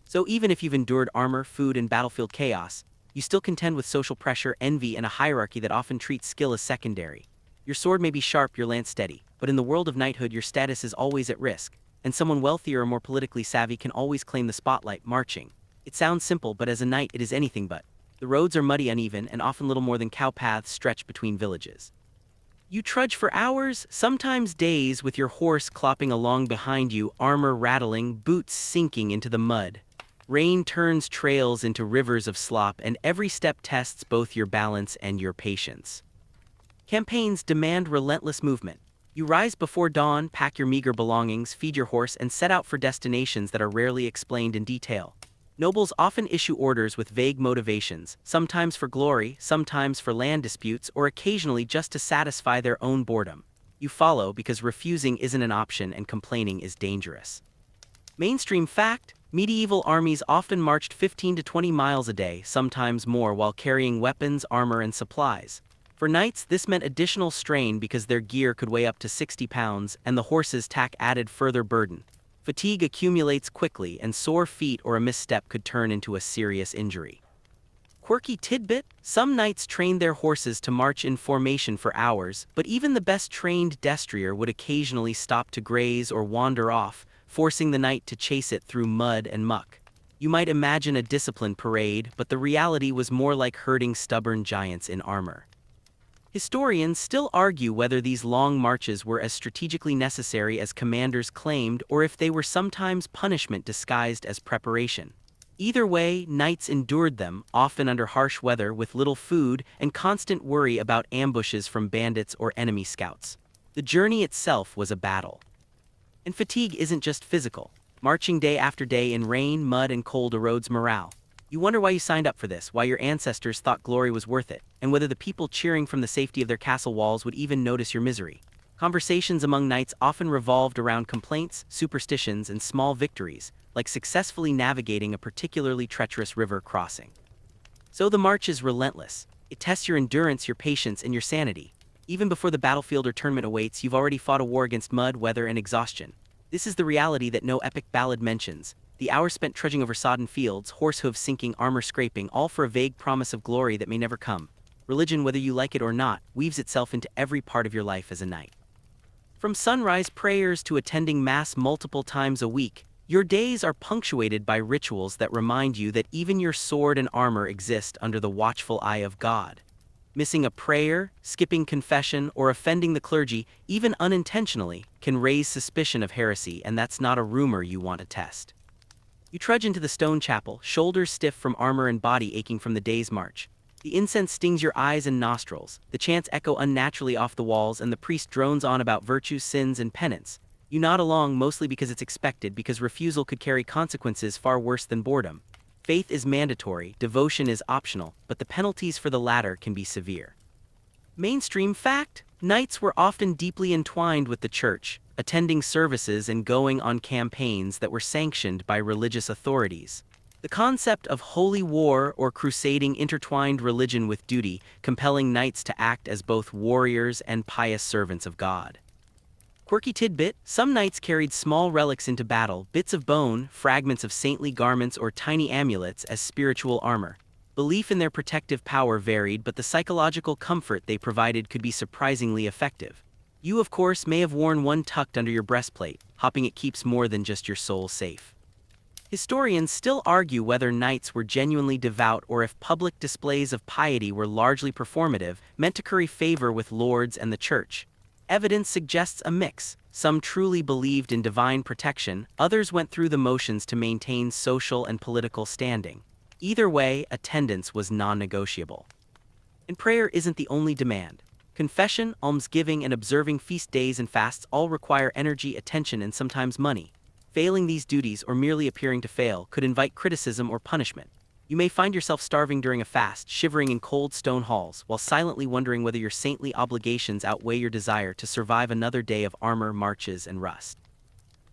So even if you've endured armor, food, and battlefield chaos, you still contend with social pressure, envy, and a hierarchy that often treats skill as secondary. Your sword may be sharp, your lance steady, but in the world of knighthood your status is always at risk, and someone wealthier or more politically savvy can always claim the spotlight. Marching. It sounds simple, but as a knight it is anything but. The roads are muddy, uneven, and often little more than cow paths stretch between villages. You trudge for hours, sometimes days, with your horse clopping along behind you, armor rattling, boots sinking into the mud. Rain turns trails into rivers of slop, and every step tests both your balance and your patience. Campaigns demand relentless movement. You rise before dawn, pack your meager belongings, feed your horse, and set out for destinations that are rarely explained in detail. Nobles often issue orders with vague motivations, sometimes for glory, sometimes for land disputes, or occasionally just to satisfy their own boredom. You follow because refusing isn't an option and complaining is dangerous. Mainstream fact: medieval armies often marched 15 to 20 miles a day, sometimes more, while carrying weapons, armor, and supplies. For knights, this meant additional strain because their gear could weigh up to 60 pounds, and the horse's tack added further burden. Fatigue accumulates quickly, and sore feet or a misstep could turn into a serious injury. Quirky tidbit: some knights trained their horses to march in formation for hours, but even the best trained destrier would occasionally stop to graze or wander off, forcing the knight to chase it through mud and muck. You might imagine a disciplined parade, but the reality was more like herding stubborn giants in armor. Historians still argue whether these long marches were as strategically necessary as commanders claimed, or if they were sometimes punishment disguised as preparation. Either way, knights endured them, often under harsh weather with little food and constant worry about ambushes from bandits or enemy scouts. The journey itself was a battle. And fatigue isn't just physical. Marching day after day in rain, mud, and cold erodes morale. You wonder why you signed up for this, why your ancestors thought glory was worth it, and whether the people cheering from the safety of their castle walls would even notice your misery. Conversations among knights often revolved around complaints, superstitions, and small victories, like successfully navigating a particularly treacherous river crossing. So the march is relentless. It tests your endurance, your patience, and your sanity. Even before the battlefield or tournament awaits, you've already fought a war against mud, weather, and exhaustion. This is the reality that no epic ballad mentions. The hours spent trudging over sodden fields, horse hooves sinking, armor scraping, all for a vague promise of glory that may never come. Religion, whether you like it or not, weaves itself into every part of your life as a knight. From sunrise prayers to attending mass multiple times a week, your days are punctuated by rituals that remind you that even your sword and armor exist under the watchful eye of God. Missing a prayer, skipping confession, or offending the clergy, even unintentionally, can raise suspicion of heresy, and that's not a rumor you want to test. You trudge into the stone chapel, shoulders stiff from armor and body aching from the day's march. The incense stings your eyes and nostrils, the chants echo unnaturally off the walls, and the priest drones on about virtue, sins, and penance. You nod along mostly because it's expected, because refusal could carry consequences far worse than boredom. Faith is mandatory, devotion is optional, but the penalties for the latter can be severe. Mainstream fact: knights were often deeply entwined with the church, attending services and going on campaigns that were sanctioned by religious authorities. The concept of holy war or crusading intertwined religion with duty, compelling knights to act as both warriors and pious servants of God. Quirky tidbit: some knights carried small relics into battle, bits of bone, fragments of saintly garments, or tiny amulets as spiritual armor. Belief in their protective power varied, but the psychological comfort they provided could be surprisingly effective. You, of course, may have worn one tucked under your breastplate, hoping it keeps more than just your soul safe. Historians still argue whether knights were genuinely devout or if public displays of piety were largely performative, meant to curry favor with lords and the church. Evidence suggests a mix. Some truly believed in divine protection, others went through the motions to maintain social and political standing. Either way, attendance was non-negotiable. And prayer isn't the only demand. Confession, almsgiving, and observing feast days and fasts all require energy, attention, and sometimes money. Failing these duties, or merely appearing to fail, could invite criticism or punishment. You may find yourself starving during a fast, shivering in cold stone halls, while silently wondering whether your saintly obligations outweigh your desire to survive another day of armor, marches, and rust.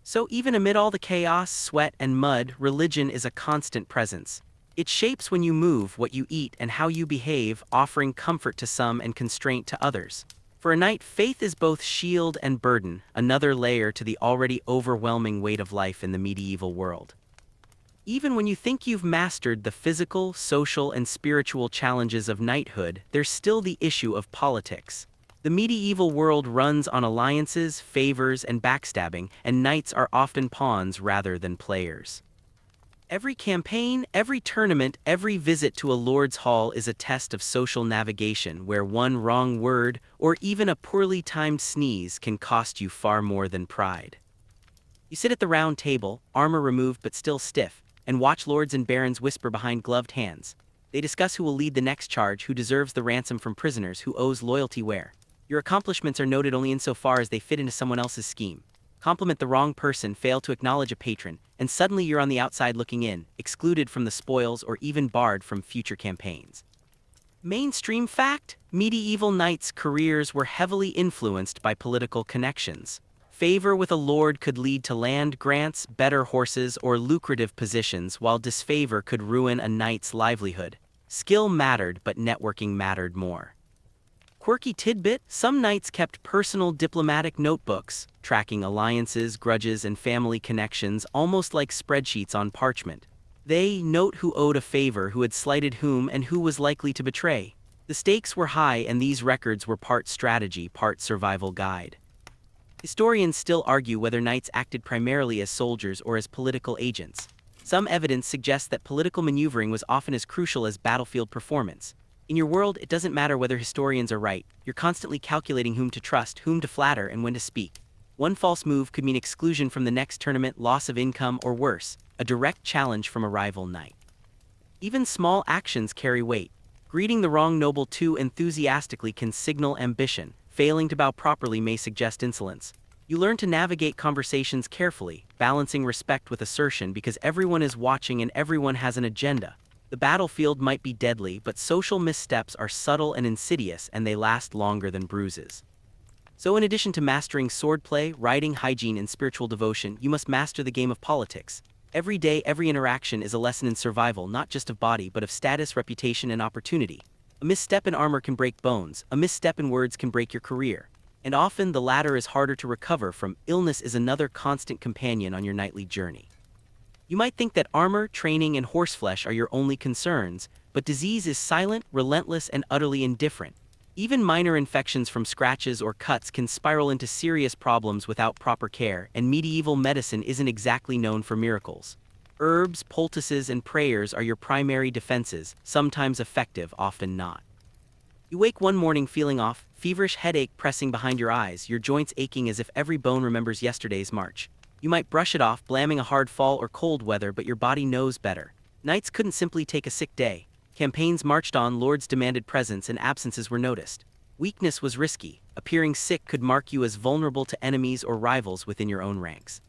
So even amid all the chaos, sweat, and mud, religion is a constant presence. It shapes when you move, what you eat, and how you behave, offering comfort to some and constraint to others. For a knight, faith is both shield and burden, another layer to the already overwhelming weight of life in the medieval world. Even when you think you've mastered the physical, social, and spiritual challenges of knighthood, there's still the issue of politics. The medieval world runs on alliances, favors, and backstabbing, and knights are often pawns rather than players. Every campaign, every tournament, every visit to a lord's hall is a test of social navigation, where one wrong word, or even a poorly timed sneeze, can cost you far more than pride. You sit at the round table, armor removed but still stiff, and watch lords and barons whisper behind gloved hands. They discuss who will lead the next charge, who deserves the ransom from prisoners, who owes loyalty where. Your accomplishments are noted only insofar as they fit into someone else's scheme. Compliment the wrong person, fail to acknowledge a patron, and suddenly you're on the outside looking in, excluded from the spoils or even barred from future campaigns. Mainstream fact: medieval knights' careers were heavily influenced by political connections. Favor with a lord could lead to land grants, better horses, or lucrative positions, while disfavor could ruin a knight's livelihood. Skill mattered, but networking mattered more. Quirky tidbit: some knights kept personal diplomatic notebooks, tracking alliances, grudges, and family connections, almost like spreadsheets on parchment. They note who owed a favor, who had slighted whom, and who was likely to betray. The stakes were high, and these records were part strategy, part survival guide. Historians still argue whether knights acted primarily as soldiers or as political agents. Some evidence suggests that political maneuvering was often as crucial as battlefield performance. In your world, it doesn't matter whether historians are right. You're constantly calculating whom to trust, whom to flatter, and when to speak. One false move could mean exclusion from the next tournament, loss of income, or worse, a direct challenge from a rival knight. Even small actions carry weight. Greeting the wrong noble too enthusiastically can signal ambition. Failing to bow properly may suggest insolence. You learn to navigate conversations carefully, balancing respect with assertion, because everyone is watching and everyone has an agenda. The battlefield might be deadly, but social missteps are subtle and insidious, and they last longer than bruises. So in addition to mastering swordplay, riding, hygiene, and spiritual devotion, you must master the game of politics. Every day, every interaction is a lesson in survival, not just of body, but of status, reputation, and opportunity. A misstep in armor can break bones, a misstep in words can break your career. And often the latter is harder to recover from. Illness is another constant companion on your knightly journey. You might think that armor, training, and horseflesh are your only concerns, but disease is silent, relentless, and utterly indifferent. Even minor infections from scratches or cuts can spiral into serious problems without proper care, and medieval medicine isn't exactly known for miracles. Herbs, poultices, and prayers are your primary defenses, sometimes effective, often not. You wake one morning feeling off, feverish headache pressing behind your eyes, your joints aching as if every bone remembers yesterday's march. You might brush it off, blaming a hard fall or cold weather, but your body knows better. Knights couldn't simply take a sick day. Campaigns marched on, lords demanded presence, and absences were noticed. Weakness was risky. Appearing sick could mark you as vulnerable to enemies or rivals within your own ranks.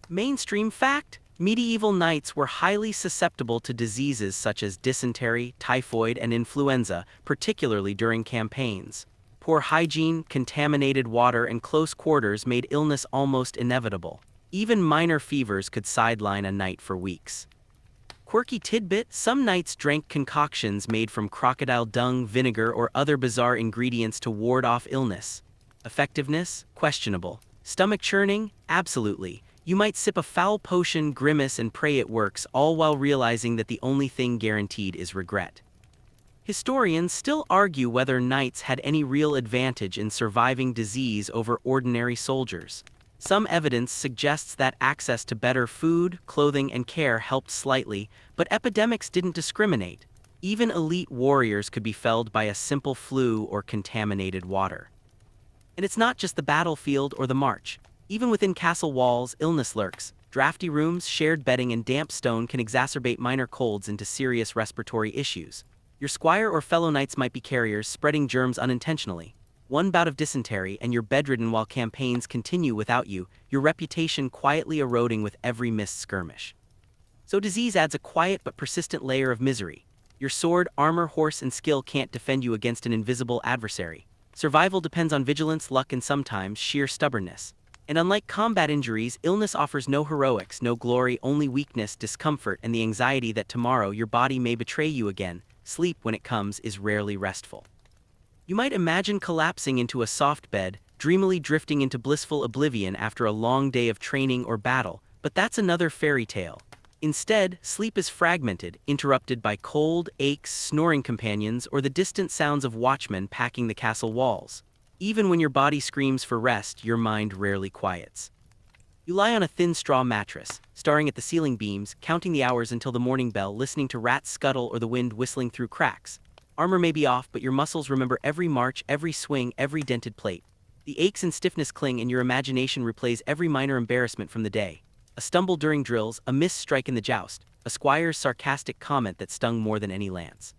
Mainstream fact: medieval knights were highly susceptible to diseases such as dysentery, typhoid, and influenza, particularly during campaigns. Poor hygiene, contaminated water, and close quarters made illness almost inevitable. Even minor fevers could sideline a knight for weeks. Quirky tidbit: some knights drank concoctions made from crocodile dung, vinegar, or other bizarre ingredients to ward off illness. Effectiveness? Questionable. Stomach churning? Absolutely. You might sip a foul potion, grimace, and pray it works, all while realizing that the only thing guaranteed is regret. Historians still argue whether knights had any real advantage in surviving disease over ordinary soldiers. Some evidence suggests that access to better food, clothing, and care helped slightly, but epidemics didn't discriminate. Even elite warriors could be felled by a simple flu or contaminated water. And it's not just the battlefield or the march. Even within castle walls, illness lurks. Drafty rooms, shared bedding, and damp stone can exacerbate minor colds into serious respiratory issues. Your squire or fellow knights might be carriers, spreading germs unintentionally. One bout of dysentery and you're bedridden while campaigns continue without you, your reputation quietly eroding with every missed skirmish. So disease adds a quiet but persistent layer of misery. Your sword, armor, horse, and skill can't defend you against an invisible adversary. Survival depends on vigilance, luck, and sometimes sheer stubbornness. And unlike combat injuries, illness offers no heroics, no glory, only weakness, discomfort, and the anxiety that tomorrow your body may betray you again. Sleep, when it comes, is rarely restful. You might imagine collapsing into a soft bed, dreamily drifting into blissful oblivion after a long day of training or battle, but that's another fairy tale. Instead, sleep is fragmented, interrupted by cold, aches, snoring companions, or the distant sounds of watchmen packing the castle walls. Even when your body screams for rest, your mind rarely quiets. You lie on a thin straw mattress, staring at the ceiling beams, counting the hours until the morning bell, listening to rats scuttle or the wind whistling through cracks. Armor may be off, but your muscles remember every march, every swing, every dented plate. The aches and stiffness cling, and your imagination replays every minor embarrassment from the day. A stumble during drills, a missed strike in the joust, a squire's sarcastic comment that stung more than any lance.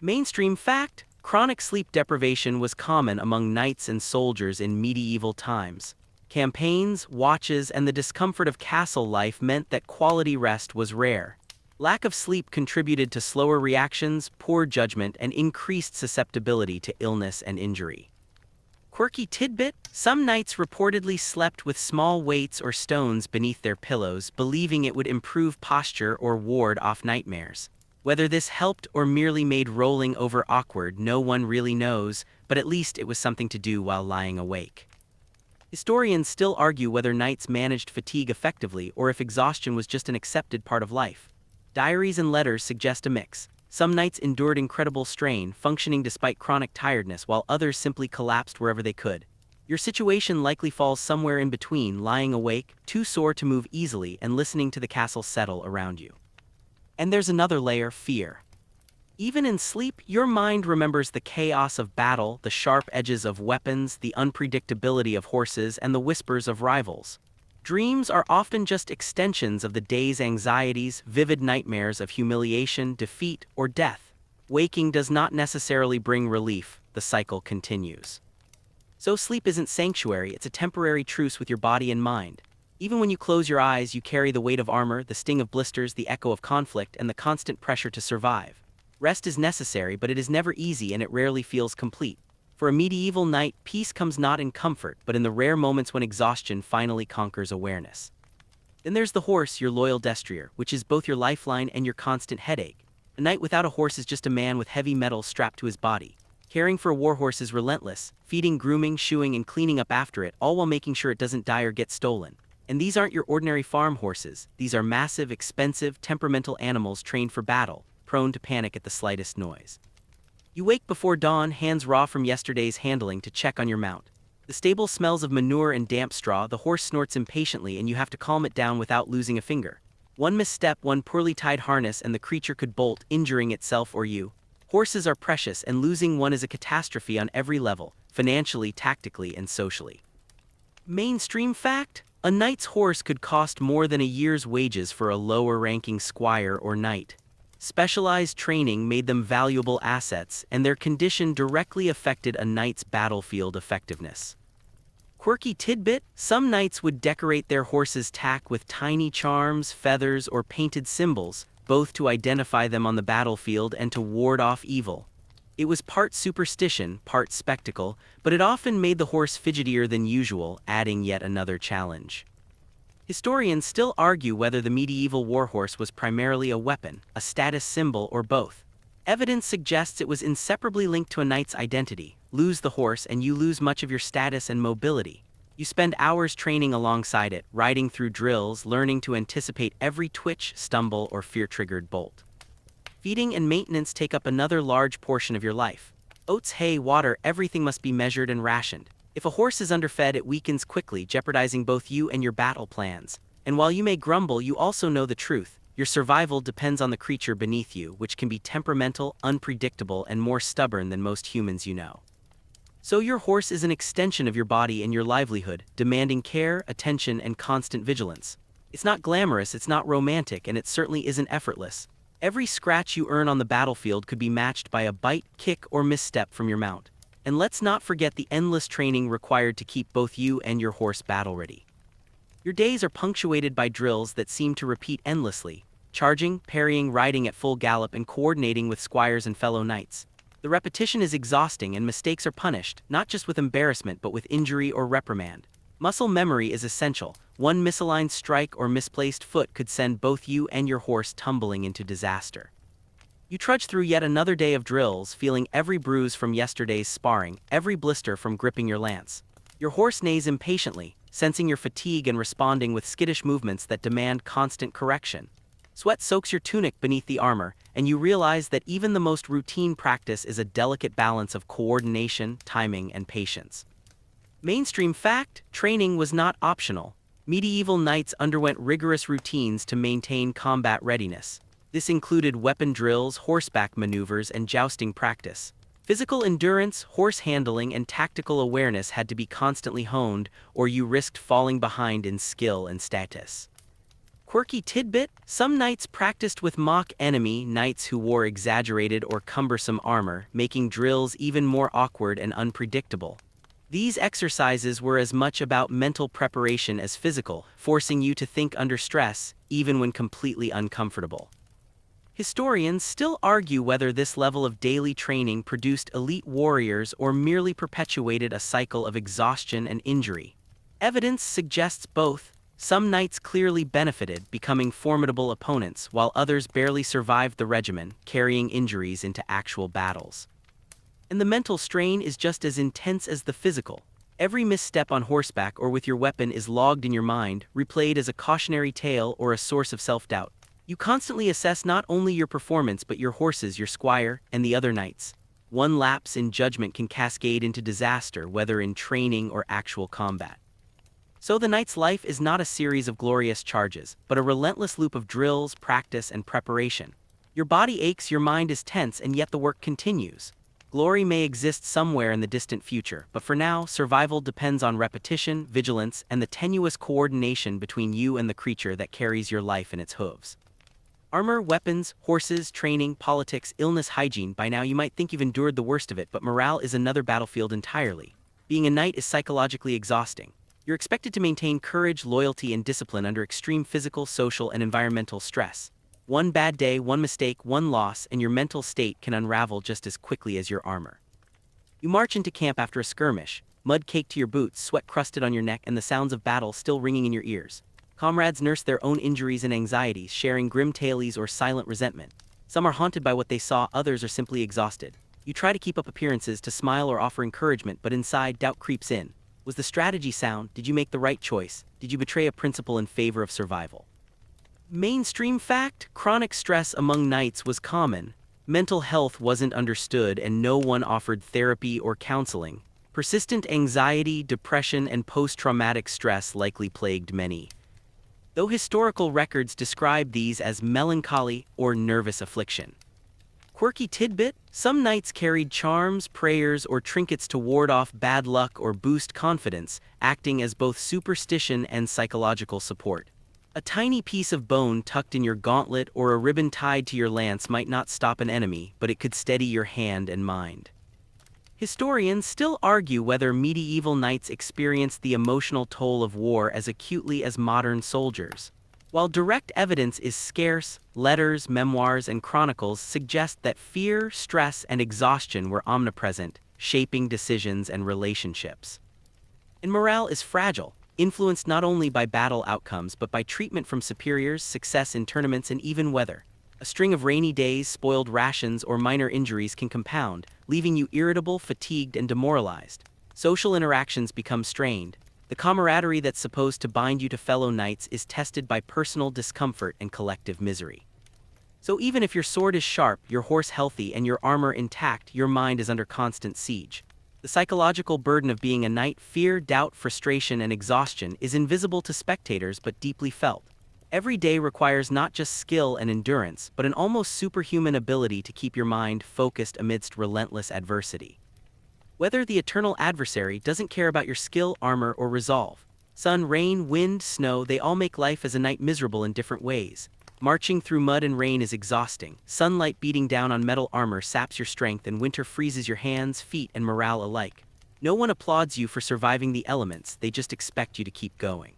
Mainstream fact: chronic sleep deprivation was common among knights and soldiers in medieval times. Campaigns, watches, and the discomfort of castle life meant that quality rest was rare. Lack of sleep contributed to slower reactions, poor judgment, and increased susceptibility to illness and injury. Quirky tidbit: some knights reportedly slept with small weights or stones beneath their pillows, believing it would improve posture or ward off nightmares. Whether this helped or merely made rolling over awkward, no one really knows, but at least it was something to do while lying awake. Historians still argue whether knights managed fatigue effectively or if exhaustion was just an accepted part of life. Diaries and letters suggest a mix. Some knights endured incredible strain, functioning despite chronic tiredness, while others simply collapsed wherever they could. Your situation likely falls somewhere in between, lying awake, too sore to move easily, and listening to the castle settle around you. And there's another layer: fear. Even in sleep, your mind remembers the chaos of battle, the sharp edges of weapons, the unpredictability of horses, and the whispers of rivals. Dreams are often just extensions of the day's anxieties, vivid nightmares of humiliation, defeat, or death. Waking does not necessarily bring relief, the cycle continues. So sleep isn't sanctuary, it's a temporary truce with your body and mind. Even when you close your eyes, you carry the weight of armor, the sting of blisters, the echo of conflict, and the constant pressure to survive. Rest is necessary, but it is never easy, and it rarely feels complete. For a medieval knight, peace comes not in comfort, but in the rare moments when exhaustion finally conquers awareness. Then there's the horse, your loyal destrier, which is both your lifeline and your constant headache. A knight without a horse is just a man with heavy metal strapped to his body. Caring for a warhorse is relentless, feeding, grooming, shoeing, and cleaning up after it, all while making sure it doesn't die or get stolen. And these aren't your ordinary farm horses. These are massive, expensive, temperamental animals trained for battle, prone to panic at the slightest noise. You wake before dawn, hands raw from yesterday's handling, to check on your mount. The stable smells of manure and damp straw, the horse snorts impatiently, and you have to calm it down without losing a finger. One misstep, one poorly tied harness, and the creature could bolt, injuring itself or you. Horses are precious, and losing one is a catastrophe on every level, financially, tactically, and socially. Mainstream fact: a knight's horse could cost more than a year's wages for a lower-ranking squire or knight. Specialized training made them valuable assets, and their condition directly affected a knight's battlefield effectiveness. Quirky tidbit: some knights would decorate their horse's tack with tiny charms, feathers, or painted symbols, both to identify them on the battlefield and to ward off evil. It was part superstition, part spectacle, but it often made the horse fidgetier than usual, adding yet another challenge. Historians still argue whether the medieval warhorse was primarily a weapon, a status symbol, or both. Evidence suggests it was inseparably linked to a knight's identity. Lose the horse and you lose much of your status and mobility. You spend hours training alongside it, riding through drills, learning to anticipate every twitch, stumble, or fear-triggered bolt. Feeding and maintenance take up another large portion of your life. Oats, hay, water, everything must be measured and rationed. If a horse is underfed, it weakens quickly, jeopardizing both you and your battle plans. And while you may grumble, you also know the truth. Your survival depends on the creature beneath you, which can be temperamental, unpredictable, and more stubborn than most humans you know. So your horse is an extension of your body and your livelihood, demanding care, attention, and constant vigilance. It's not glamorous, it's not romantic, and it certainly isn't effortless. Every scratch you earn on the battlefield could be matched by a bite, kick, or misstep from your mount. And let's not forget the endless training required to keep both you and your horse battle-ready. Your days are punctuated by drills that seem to repeat endlessly, charging, parrying, riding at full gallop, and coordinating with squires and fellow knights. The repetition is exhausting, and mistakes are punished, not just with embarrassment but with injury or reprimand. Muscle memory is essential. One misaligned strike or misplaced foot could send both you and your horse tumbling into disaster. You trudge through yet another day of drills, feeling every bruise from yesterday's sparring, every blister from gripping your lance. Your horse neighs impatiently, sensing your fatigue and responding with skittish movements that demand constant correction. Sweat soaks your tunic beneath the armor, and you realize that even the most routine practice is a delicate balance of coordination, timing, and patience. Mainstream fact: training was not optional. Medieval knights underwent rigorous routines to maintain combat readiness. This included weapon drills, horseback maneuvers, and jousting practice. Physical endurance, horse handling, and tactical awareness had to be constantly honed, or you risked falling behind in skill and status. Quirky tidbit: some knights practiced with mock enemy knights who wore exaggerated or cumbersome armor, making drills even more awkward and unpredictable. These exercises were as much about mental preparation as physical, forcing you to think under stress, even when completely uncomfortable. Historians still argue whether this level of daily training produced elite warriors or merely perpetuated a cycle of exhaustion and injury. Evidence suggests both. Some knights clearly benefited, becoming formidable opponents, while others barely survived the regimen, carrying injuries into actual battles. And the mental strain is just as intense as the physical. Every misstep on horseback or with your weapon is logged in your mind, replayed as a cautionary tale or a source of self-doubt. You constantly assess not only your performance but your horse's, your squire, and the other knights. One lapse in judgment can cascade into disaster, whether in training or actual combat. So the knight's life is not a series of glorious charges, but a relentless loop of drills, practice, and preparation. Your body aches, your mind is tense, and yet the work continues. Glory may exist somewhere in the distant future, but for now, survival depends on repetition, vigilance, and the tenuous coordination between you and the creature that carries your life in its hooves. Armor, weapons, horses, training, politics, illness, hygiene. By now you might think you've endured the worst of it, but morale is another battlefield entirely. Being a knight is psychologically exhausting. You're expected to maintain courage, loyalty, and discipline under extreme physical, social, and environmental stress. One bad day, one mistake, one loss, and your mental state can unravel just as quickly as your armor. You march into camp after a skirmish, mud caked to your boots, sweat crusted on your neck, and the sounds of battle still ringing in your ears. Comrades nurse their own injuries and anxieties, sharing grim tales or silent resentment. Some are haunted by what they saw, others are simply exhausted. You try to keep up appearances, to smile or offer encouragement, but inside, doubt creeps in. Was the strategy sound? Did you make the right choice? Did you betray a principle in favor of survival? Mainstream fact: chronic stress among knights was common. Mental health wasn't understood and no one offered therapy or counseling. Persistent anxiety, depression, and post-traumatic stress likely plagued many, though historical records describe these as melancholy or nervous affliction. Quirky tidbit: some knights carried charms, prayers, or trinkets to ward off bad luck or boost confidence, acting as both superstition and psychological support. A tiny piece of bone tucked in your gauntlet or a ribbon tied to your lance might not stop an enemy, but it could steady your hand and mind. Historians still argue whether medieval knights experienced the emotional toll of war as acutely as modern soldiers. While direct evidence is scarce, letters, memoirs, and chronicles suggest that fear, stress, and exhaustion were omnipresent, shaping decisions and relationships. And morale is fragile, influenced not only by battle outcomes but by treatment from superiors, success in tournaments, and even weather. A string of rainy days, spoiled rations, or minor injuries can compound, leaving you irritable, fatigued, and demoralized. Social interactions become strained. The camaraderie that's supposed to bind you to fellow knights is tested by personal discomfort and collective misery. So even if your sword is sharp, your horse healthy, and your armor intact, your mind is under constant siege. The psychological burden of being a knight, fear, doubt, frustration, and exhaustion, is invisible to spectators but deeply felt. Every day requires not just skill and endurance, but an almost superhuman ability to keep your mind focused amidst relentless adversity. Whether the eternal adversary doesn't care about your skill, armor, or resolve. Sun, rain, wind, snow, they all make life as a knight miserable in different ways. Marching through mud and rain is exhausting. Sunlight beating down on metal armor saps your strength, and winter freezes your hands, feet, and morale alike. No one applauds you for surviving the elements, they just expect you to keep going.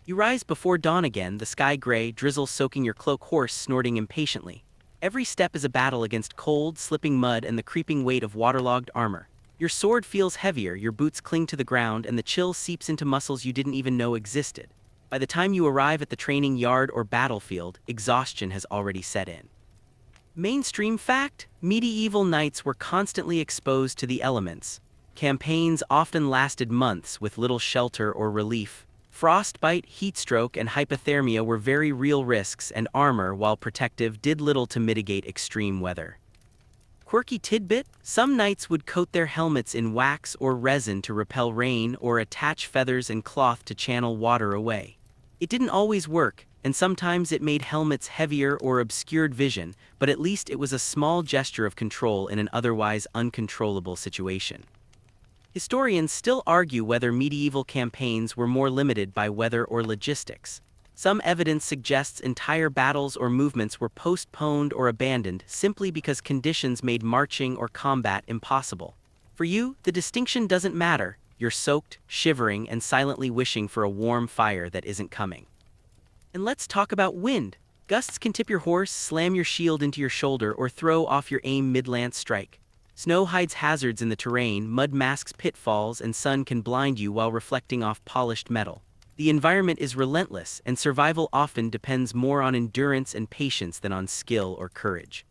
You rise before dawn again, the sky gray, drizzle soaking your cloak, horse snorting impatiently. Every step is a battle against cold, slipping mud and the creeping weight of waterlogged armor. Your sword feels heavier, your boots cling to the ground, and the chill seeps into muscles you didn't even know existed. By the time you arrive at the training yard or battlefield, exhaustion has already set in. Mainstream fact: medieval knights were constantly exposed to the elements. Campaigns often lasted months with little shelter or relief. Frostbite, heatstroke, and hypothermia were very real risks, and armor, while protective, did little to mitigate extreme weather. Quirky tidbit: some knights would coat their helmets in wax or resin to repel rain, or attach feathers and cloth to channel water away. It didn't always work, and sometimes it made helmets heavier or obscured vision, but at least it was a small gesture of control in an otherwise uncontrollable situation. Historians still argue whether medieval campaigns were more limited by weather or logistics. Some evidence suggests entire battles or movements were postponed or abandoned simply because conditions made marching or combat impossible. For you, the distinction doesn't matter. You're soaked, shivering, and silently wishing for a warm fire that isn't coming. And let's talk about wind. Gusts can tip your horse, slam your shield into your shoulder, or throw off your aim mid-lance strike. Snow hides hazards in the terrain, mud masks pitfalls, and sun can blind you while reflecting off polished metal. The environment is relentless, and survival often depends more on endurance and patience than on skill or courage.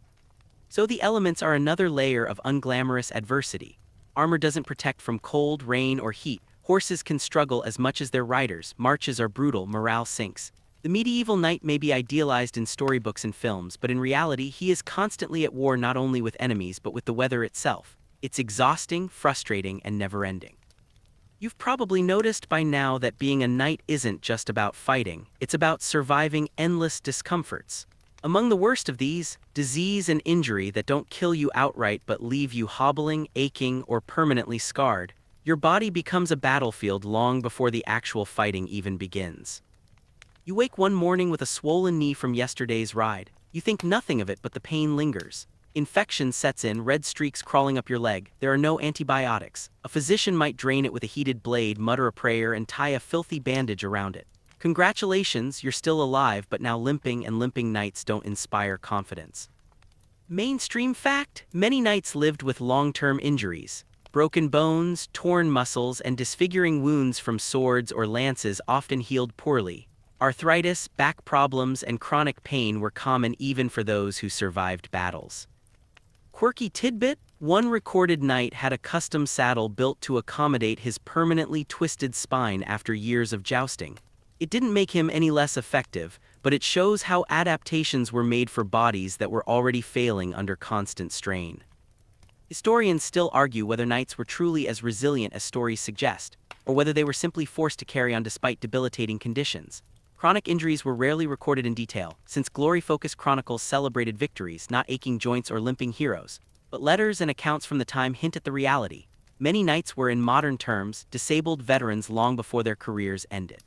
So the elements are another layer of unglamorous adversity. Armor doesn't protect from cold, rain, or heat. Horses can struggle as much as their riders. Marches are brutal, morale sinks. The medieval knight may be idealized in storybooks and films, but in reality he is constantly at war not only with enemies but with the weather itself. It's exhausting, frustrating, and never-ending. You've probably noticed by now that being a knight isn't just about fighting, it's about surviving endless discomforts. Among the worst of these, disease and injury that don't kill you outright but leave you hobbling, aching, or permanently scarred. Your body becomes a battlefield long before the actual fighting even begins. You wake one morning with a swollen knee from yesterday's ride. You think nothing of it, but the pain lingers. Infection sets in, red streaks crawling up your leg. There are no antibiotics. A physician might drain it with a heated blade, mutter a prayer, and tie a filthy bandage around it. Congratulations, you're still alive, but now limping, and limping knights don't inspire confidence. Mainstream fact: many knights lived with long-term injuries. Broken bones, torn muscles, and disfiguring wounds from swords or lances often healed poorly. Arthritis, back problems, and chronic pain were common even for those who survived battles. Quirky tidbit: one recorded knight had a custom saddle built to accommodate his permanently twisted spine after years of jousting. It didn't make him any less effective, but it shows how adaptations were made for bodies that were already failing under constant strain. Historians still argue whether knights were truly as resilient as stories suggest, or whether they were simply forced to carry on despite debilitating conditions. Chronic injuries were rarely recorded in detail, since glory-focused chronicles celebrated victories, not aching joints or limping heroes. But letters and accounts from the time hint at the reality. Many knights were, in modern terms, disabled veterans long before their careers ended.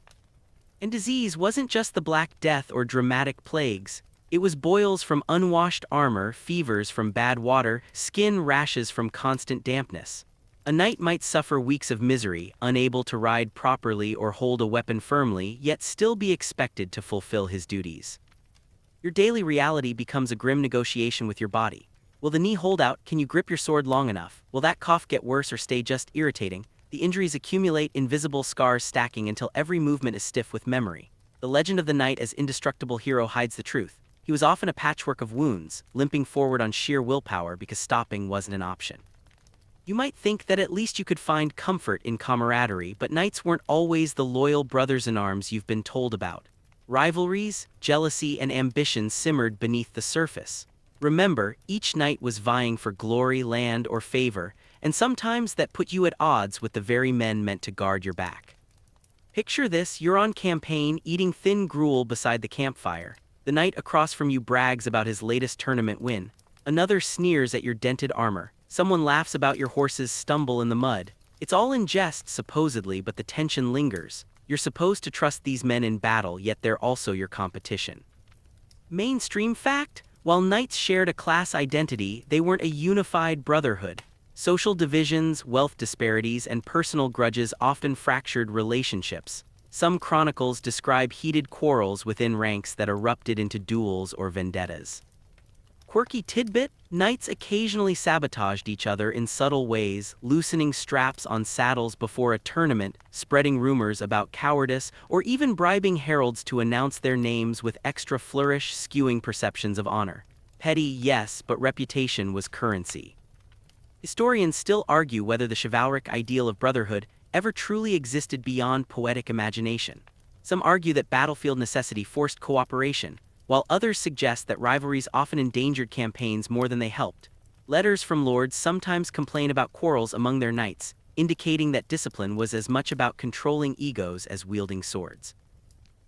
And disease wasn't just the Black Death or dramatic plagues. It was boils from unwashed armor, fevers from bad water, skin rashes from constant dampness. A knight might suffer weeks of misery, unable to ride properly or hold a weapon firmly, yet still be expected to fulfill his duties. Your daily reality becomes a grim negotiation with your body. Will the knee hold out? Can you grip your sword long enough? Will that cough get worse or stay just irritating? The injuries accumulate, invisible scars stacking until every movement is stiff with memory. The legend of the knight as indestructible hero hides the truth. He was often a patchwork of wounds, limping forward on sheer willpower because stopping wasn't an option. You might think that at least you could find comfort in camaraderie, but knights weren't always the loyal brothers-in-arms you've been told about. Rivalries, jealousy, and ambition simmered beneath the surface. Remember, each knight was vying for glory, land, or favor, and sometimes that put you at odds with the very men meant to guard your back. Picture this: you're on campaign, eating thin gruel beside the campfire. The knight across from you brags about his latest tournament win. Another sneers at your dented armor. Someone laughs about your horse's stumble in the mud. It's all in jest, supposedly, but the tension lingers. You're supposed to trust these men in battle, yet they're also your competition. Mainstream fact: while knights shared a class identity, they weren't a unified brotherhood. Social divisions, wealth disparities, and personal grudges often fractured relationships. Some chronicles describe heated quarrels within ranks that erupted into duels or vendettas. Quirky tidbit: knights occasionally sabotaged each other in subtle ways, loosening straps on saddles before a tournament, spreading rumors about cowardice, or even bribing heralds to announce their names with extra flourish, skewing perceptions of honor. Petty, yes, but reputation was currency. Historians still argue whether the chivalric ideal of brotherhood ever truly existed beyond poetic imagination. Some argue that battlefield necessity forced cooperation, while others suggest that rivalries often endangered campaigns more than they helped. Letters from lords sometimes complain about quarrels among their knights, indicating that discipline was as much about controlling egos as wielding swords.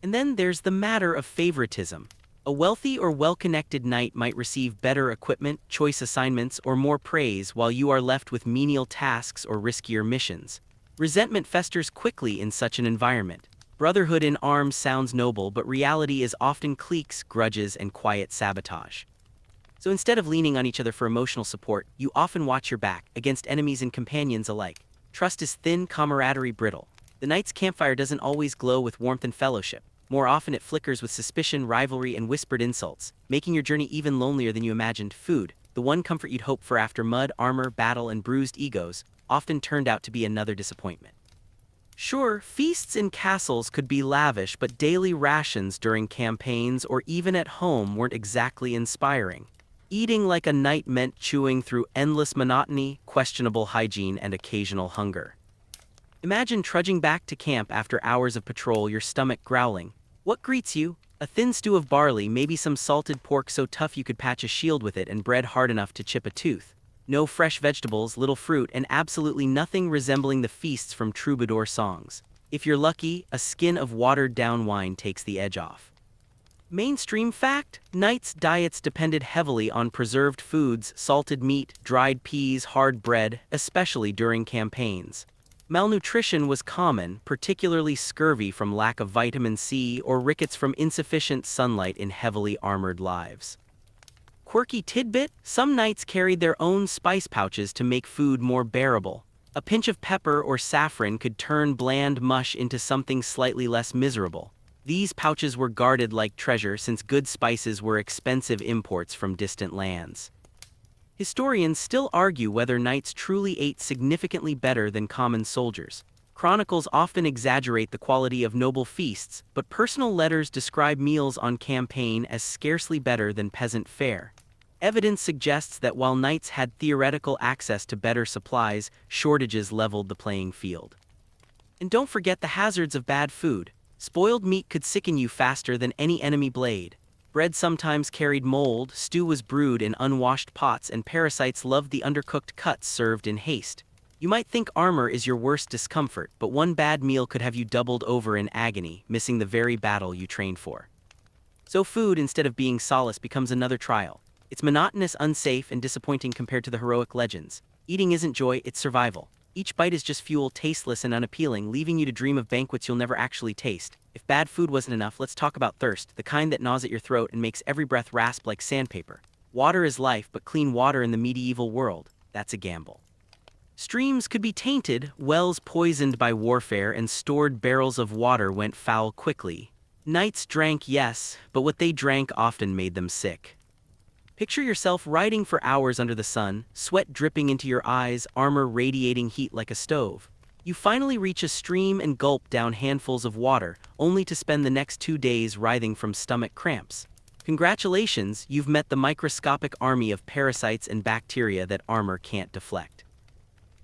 And then there's the matter of favoritism. A wealthy or well-connected knight might receive better equipment, choice assignments, or more praise, while you are left with menial tasks or riskier missions. Resentment festers quickly in such an environment. Brotherhood in arms sounds noble, but reality is often cliques, grudges, and quiet sabotage. So instead of leaning on each other for emotional support, you often watch your back, against enemies and companions alike. Trust is thin, camaraderie brittle. The knight's campfire doesn't always glow with warmth and fellowship. More often it flickers with suspicion, rivalry, and whispered insults, making your journey even lonelier than you imagined. Food, the one comfort you'd hope for after mud, armor, battle, and bruised egos, often turned out to be another disappointment. Sure, feasts in castles could be lavish, but daily rations during campaigns or even at home weren't exactly inspiring. Eating like a knight meant chewing through endless monotony, questionable hygiene, and occasional hunger. Imagine trudging back to camp after hours of patrol, your stomach growling. What greets you? A thin stew of barley, maybe some salted pork so tough you could patch a shield with it, and bread hard enough to chip a tooth. No fresh vegetables, little fruit, and absolutely nothing resembling the feasts from troubadour songs. If you're lucky, a skin of watered-down wine takes the edge off. Mainstream fact: knights' diets depended heavily on preserved foods, salted meat, dried peas, hard bread, especially during campaigns. Malnutrition was common, particularly scurvy from lack of vitamin C or rickets from insufficient sunlight in heavily armored lives. Quirky tidbit: some knights carried their own spice pouches to make food more bearable. A pinch of pepper or saffron could turn bland mush into something slightly less miserable. These pouches were guarded like treasure, since good spices were expensive imports from distant lands. Historians still argue whether knights truly ate significantly better than common soldiers. Chronicles often exaggerate the quality of noble feasts, but personal letters describe meals on campaign as scarcely better than peasant fare. Evidence suggests that while knights had theoretical access to better supplies, shortages leveled the playing field. And don't forget the hazards of bad food. Spoiled meat could sicken you faster than any enemy blade. Bread sometimes carried mold, stew was brewed in unwashed pots, and parasites loved the undercooked cuts served in haste. You might think armor is your worst discomfort, but one bad meal could have you doubled over in agony, missing the very battle you trained for. So food, instead of being solace, becomes another trial. It's monotonous, unsafe, and disappointing compared to the heroic legends. Eating isn't joy, it's survival. Each bite is just fuel, tasteless and unappealing, leaving you to dream of banquets you'll never actually taste. If bad food wasn't enough, let's talk about thirst, the kind that gnaws at your throat and makes every breath rasp like sandpaper. Water is life, but clean water in the medieval world, that's a gamble. Streams could be tainted, wells poisoned by warfare, and stored barrels of water went foul quickly. Knights drank, yes, but what they drank often made them sick. Picture yourself riding for hours under the sun, sweat dripping into your eyes, armor radiating heat like a stove. You finally reach a stream and gulp down handfuls of water, only to spend the next 2 days writhing from stomach cramps. Congratulations, you've met the microscopic army of parasites and bacteria that armor can't deflect.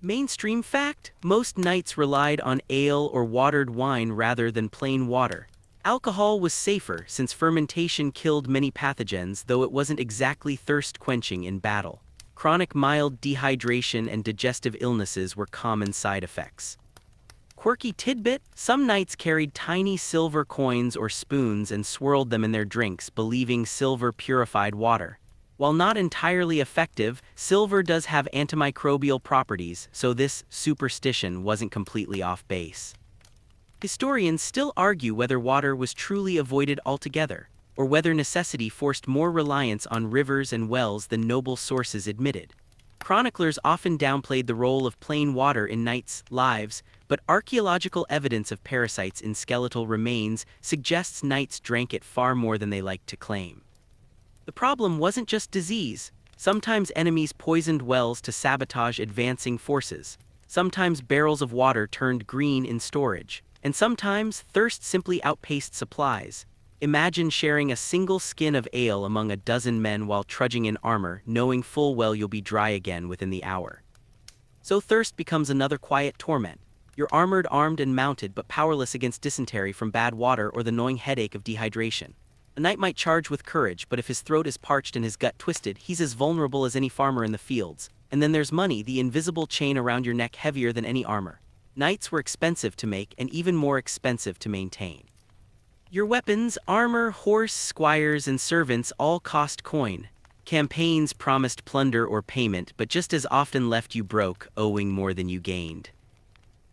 Mainstream fact: most knights relied on ale or watered wine rather than plain water. Alcohol was safer since fermentation killed many pathogens, though it wasn't exactly thirst-quenching in battle. Chronic mild dehydration and digestive illnesses were common side effects. Quirky tidbit: some knights carried tiny silver coins or spoons and swirled them in their drinks, believing silver purified water. While not entirely effective, silver does have antimicrobial properties, so this superstition wasn't completely off base. Historians still argue whether water was truly avoided altogether, or whether necessity forced more reliance on rivers and wells than noble sources admitted. Chroniclers often downplayed the role of plain water in knights' lives, but archaeological evidence of parasites in skeletal remains suggests knights drank it far more than they liked to claim. The problem wasn't just disease. Sometimes enemies poisoned wells to sabotage advancing forces. Sometimes barrels of water turned green in storage. And sometimes thirst simply outpaced supplies. Imagine sharing a single skin of ale among a dozen men while trudging in armor, knowing full well you'll be dry again within the hour. So thirst becomes another quiet torment. You're armored, armed, and mounted, but powerless against dysentery from bad water or the gnawing headache of dehydration. A knight might charge with courage, but if his throat is parched and his gut twisted, he's as vulnerable as any farmer in the fields. And then there's money, the invisible chain around your neck heavier than any armor. Knights were expensive to make and even more expensive to maintain. Your weapons, armor, horse, squires, and servants all cost coin. Campaigns promised plunder or payment, but just as often left you broke, owing more than you gained.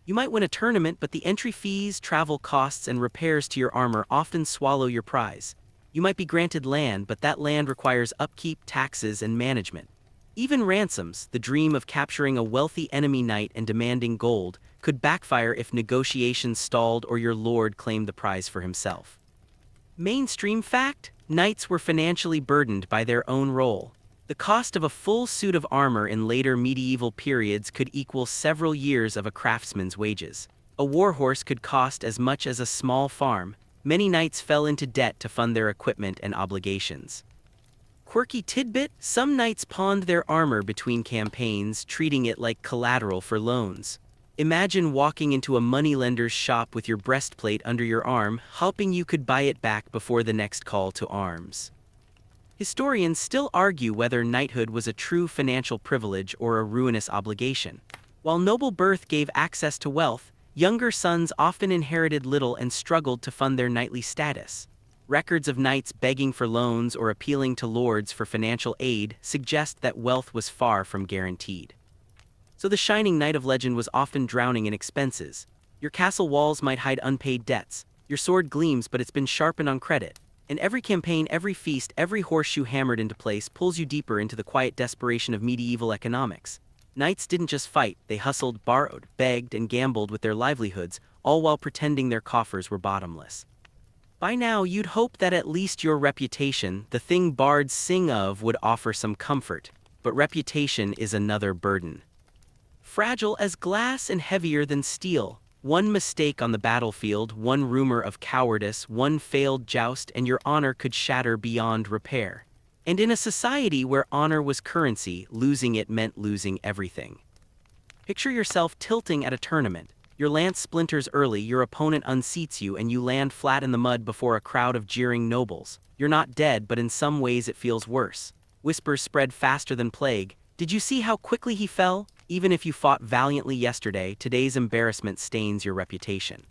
You might win a tournament, but the entry fees, travel costs, and repairs to your armor often swallow your prize. You might be granted land, but that land requires upkeep, taxes, and management. Even ransoms, the dream of capturing a wealthy enemy knight and demanding gold, could backfire if negotiations stalled or your lord claimed the prize for himself. Mainstream fact: knights were financially burdened by their own role. The cost of a full suit of armor in later medieval periods could equal several years of a craftsman's wages. A warhorse could cost as much as a small farm. Many knights fell into debt to fund their equipment and obligations. Quirky tidbit: some knights pawned their armor between campaigns, treating it like collateral for loans. Imagine walking into a moneylender's shop with your breastplate under your arm, hoping you could buy it back before the next call to arms. Historians still argue whether knighthood was a true financial privilege or a ruinous obligation. While noble birth gave access to wealth, younger sons often inherited little and struggled to fund their knightly status. Records of knights begging for loans or appealing to lords for financial aid suggest that wealth was far from guaranteed. So the shining knight of legend was often drowning in expenses. Your castle walls might hide unpaid debts. Your sword gleams, but it's been sharpened on credit. And every campaign, every feast, every horseshoe hammered into place pulls you deeper into the quiet desperation of medieval economics. Knights didn't just fight, they hustled, borrowed, begged, and gambled with their livelihoods, all while pretending their coffers were bottomless. By now, you'd hope that at least your reputation, the thing bards sing of, would offer some comfort. But reputation is another burden. Fragile as glass and heavier than steel. One mistake on the battlefield, one rumor of cowardice, one failed joust, and your honor could shatter beyond repair. And in a society where honor was currency, losing it meant losing everything. Picture yourself tilting at a tournament. Your lance splinters early, your opponent unseats you, and you land flat in the mud before a crowd of jeering nobles. You're not dead, but in some ways it feels worse. Whispers spread faster than plague. Did you see how quickly he fell? Even if you fought valiantly yesterday, today's embarrassment stains your reputation.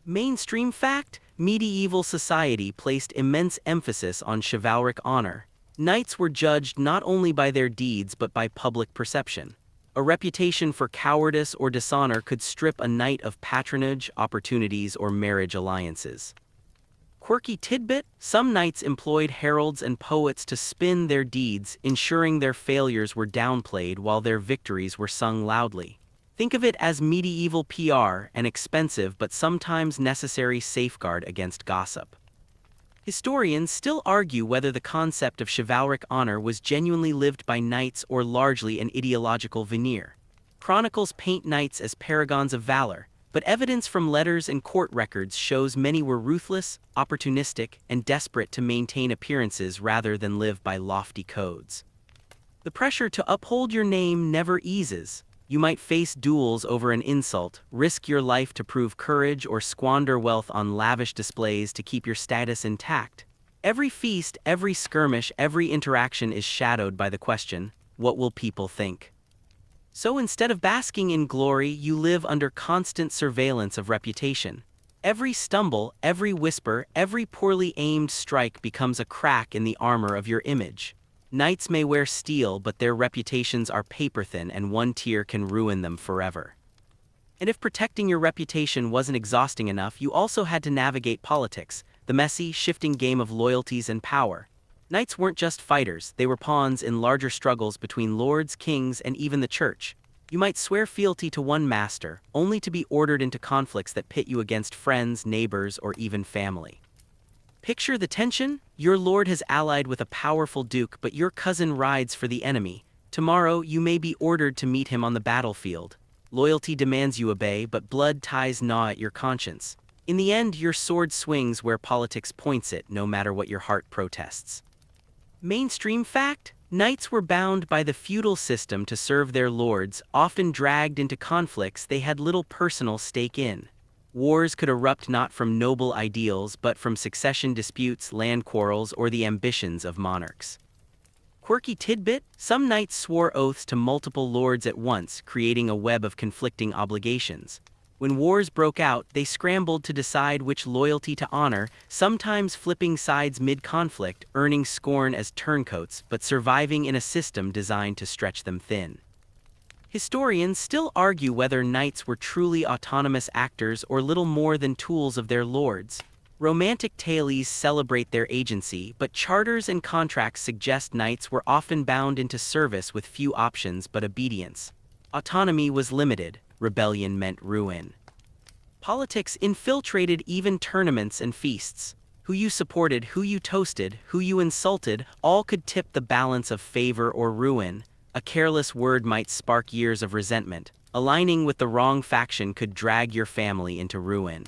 Mainstream fact: medieval society placed immense emphasis on chivalric honor. Knights were judged not only by their deeds but by public perception. A reputation for cowardice or dishonor could strip a knight of patronage, opportunities, or marriage alliances. Quirky tidbit: some knights employed heralds and poets to spin their deeds, ensuring their failures were downplayed while their victories were sung loudly. Think of it as medieval PR, an expensive but sometimes necessary safeguard against gossip. Historians still argue whether the concept of chivalric honor was genuinely lived by knights or largely an ideological veneer. Chronicles paint knights as paragons of valor, but evidence from letters and court records shows many were ruthless, opportunistic, and desperate to maintain appearances rather than live by lofty codes. The pressure to uphold your name never eases. You might face duels over an insult, risk your life to prove courage, or squander wealth on lavish displays to keep your status intact. Every feast, every skirmish, every interaction is shadowed by the question, what will people think? So instead of basking in glory, you live under constant surveillance of reputation. Every stumble, every whisper, every poorly aimed strike becomes a crack in the armor of your image. Knights may wear steel, but their reputations are paper-thin, and one tear can ruin them forever. And if protecting your reputation wasn't exhausting enough, you also had to navigate politics, the messy, shifting game of loyalties and power. Knights weren't just fighters, they were pawns in larger struggles between lords, kings, and even the church. You might swear fealty to one master, only to be ordered into conflicts that pit you against friends, neighbors, or even family. Picture the tension. Your lord has allied with a powerful duke, but your cousin rides for the enemy. Tomorrow, you may be ordered to meet him on the battlefield. Loyalty demands you obey, but blood ties gnaw at your conscience. In the end, your sword swings where politics points it, no matter what your heart protests. Mainstream fact: knights were bound by the feudal system to serve their lords, often dragged into conflicts they had little personal stake in. Wars could erupt not from noble ideals but from succession disputes, land quarrels, or the ambitions of monarchs. Quirky tidbit: some knights swore oaths to multiple lords at once, creating a web of conflicting obligations. When wars broke out, they scrambled to decide which loyalty to honor, sometimes flipping sides mid-conflict, earning scorn as turncoats, but surviving in a system designed to stretch them thin. Historians still argue whether knights were truly autonomous actors or little more than tools of their lords. Romantic tales celebrate their agency, but charters and contracts suggest knights were often bound into service with few options but obedience. Autonomy was limited, rebellion meant ruin. Politics infiltrated even tournaments and feasts. Who you supported, who you toasted, who you insulted, all could tip the balance of favor or ruin. A careless word might spark years of resentment. Aligning with the wrong faction could drag your family into ruin.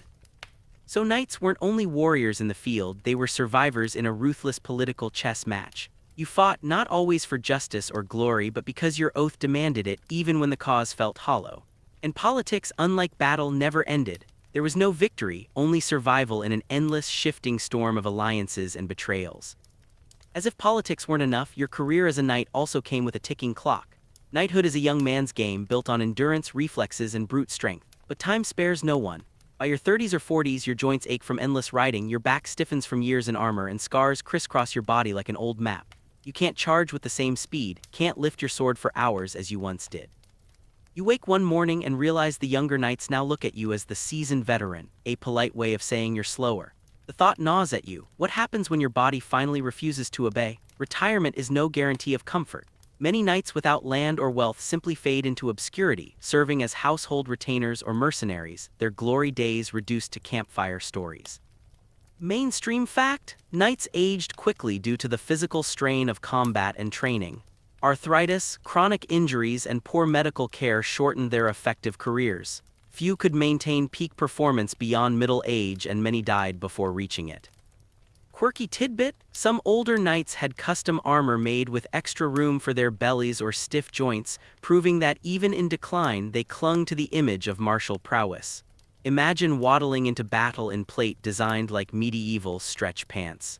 So knights weren't only warriors in the field, they were survivors in a ruthless political chess match. You fought not always for justice or glory, but because your oath demanded it, even when the cause felt hollow. And politics, unlike battle, never ended. There was no victory, only survival in an endless, shifting storm of alliances and betrayals. As if politics weren't enough, your career as a knight also came with a ticking clock. Knighthood is a young man's game built on endurance, reflexes, and brute strength, but time spares no one. By your 30s or 40s, your joints ache from endless riding, your back stiffens from years in armor, and scars crisscross your body like an old map. You can't charge with the same speed, can't lift your sword for hours as you once did. You wake one morning and realize the younger knights now look at you as the seasoned veteran, a polite way of saying you're slower. The thought gnaws at you. What happens when your body finally refuses to obey? Retirement is no guarantee of comfort. Many knights without land or wealth simply fade into obscurity, serving as household retainers or mercenaries, their glory days reduced to campfire stories. Mainstream fact: knights aged quickly due to the physical strain of combat and training. Arthritis, chronic injuries, and poor medical care shortened their effective careers. Few could maintain peak performance beyond middle age, and many died before reaching it. Quirky tidbit: some older knights had custom armor made with extra room for their bellies or stiff joints, proving that even in decline they clung to the image of martial prowess. Imagine waddling into battle in plate designed like medieval stretch pants.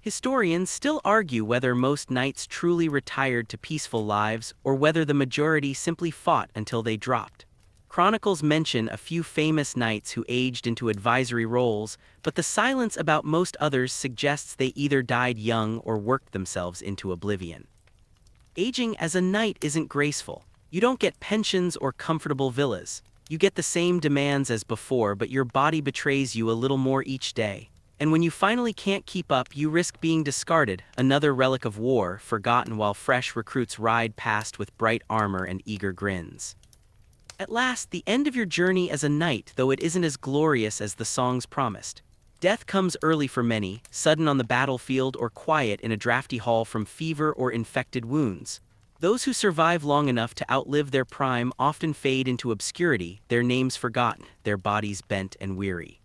Historians still argue whether most knights truly retired to peaceful lives or whether the majority simply fought until they dropped. Chronicles mention a few famous knights who aged into advisory roles, but the silence about most others suggests they either died young or worked themselves into oblivion. Aging as a knight isn't graceful. You don't get pensions or comfortable villas. You get the same demands as before, but your body betrays you a little more each day. And when you finally can't keep up, you risk being discarded, another relic of war, forgotten while fresh recruits ride past with bright armor and eager grins. At last, the end of your journey as a knight, though it isn't as glorious as the songs promised. Death comes early for many, sudden on the battlefield or quiet in a drafty hall from fever or infected wounds. Those who survive long enough to outlive their prime often fade into obscurity, their names forgotten, their bodies bent and weary.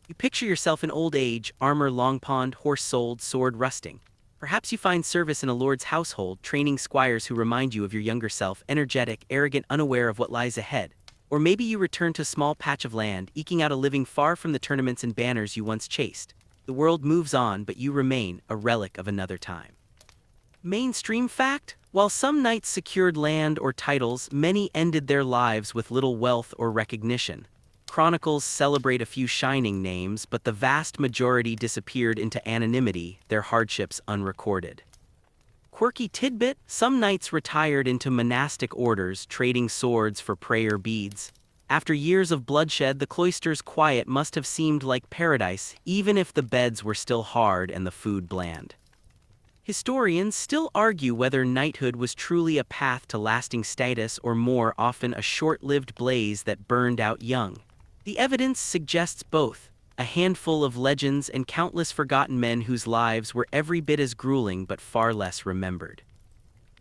You picture yourself in old age, armor long-pawned, horse sold, sword rusting. Perhaps you find service in a lord's household, training squires who remind you of your younger self, energetic, arrogant, unaware of what lies ahead. Or maybe you return to a small patch of land, eking out a living far from the tournaments and banners you once chased. The world moves on, but you remain a relic of another time. Mainstream fact: while some knights secured land or titles, many ended their lives with little wealth or recognition. Chronicles celebrate a few shining names, but the vast majority disappeared into anonymity, their hardships unrecorded. Quirky tidbit: some knights retired into monastic orders, trading swords for prayer beads. After years of bloodshed, the cloister's quiet must have seemed like paradise, even if the beds were still hard and the food bland. Historians still argue whether knighthood was truly a path to lasting status or more often a short-lived blaze that burned out young. The evidence suggests both: a handful of legends and countless forgotten men whose lives were every bit as grueling but far less remembered.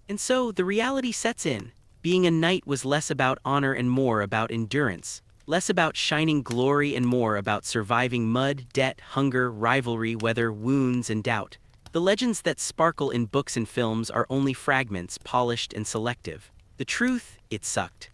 And so, the reality sets in. Being a knight was less about honor and more about endurance, less about shining glory and more about surviving mud, debt, hunger, rivalry, weather, wounds, and doubt. The legends that sparkle in books and films are only fragments, polished and selective. The truth: it sucked.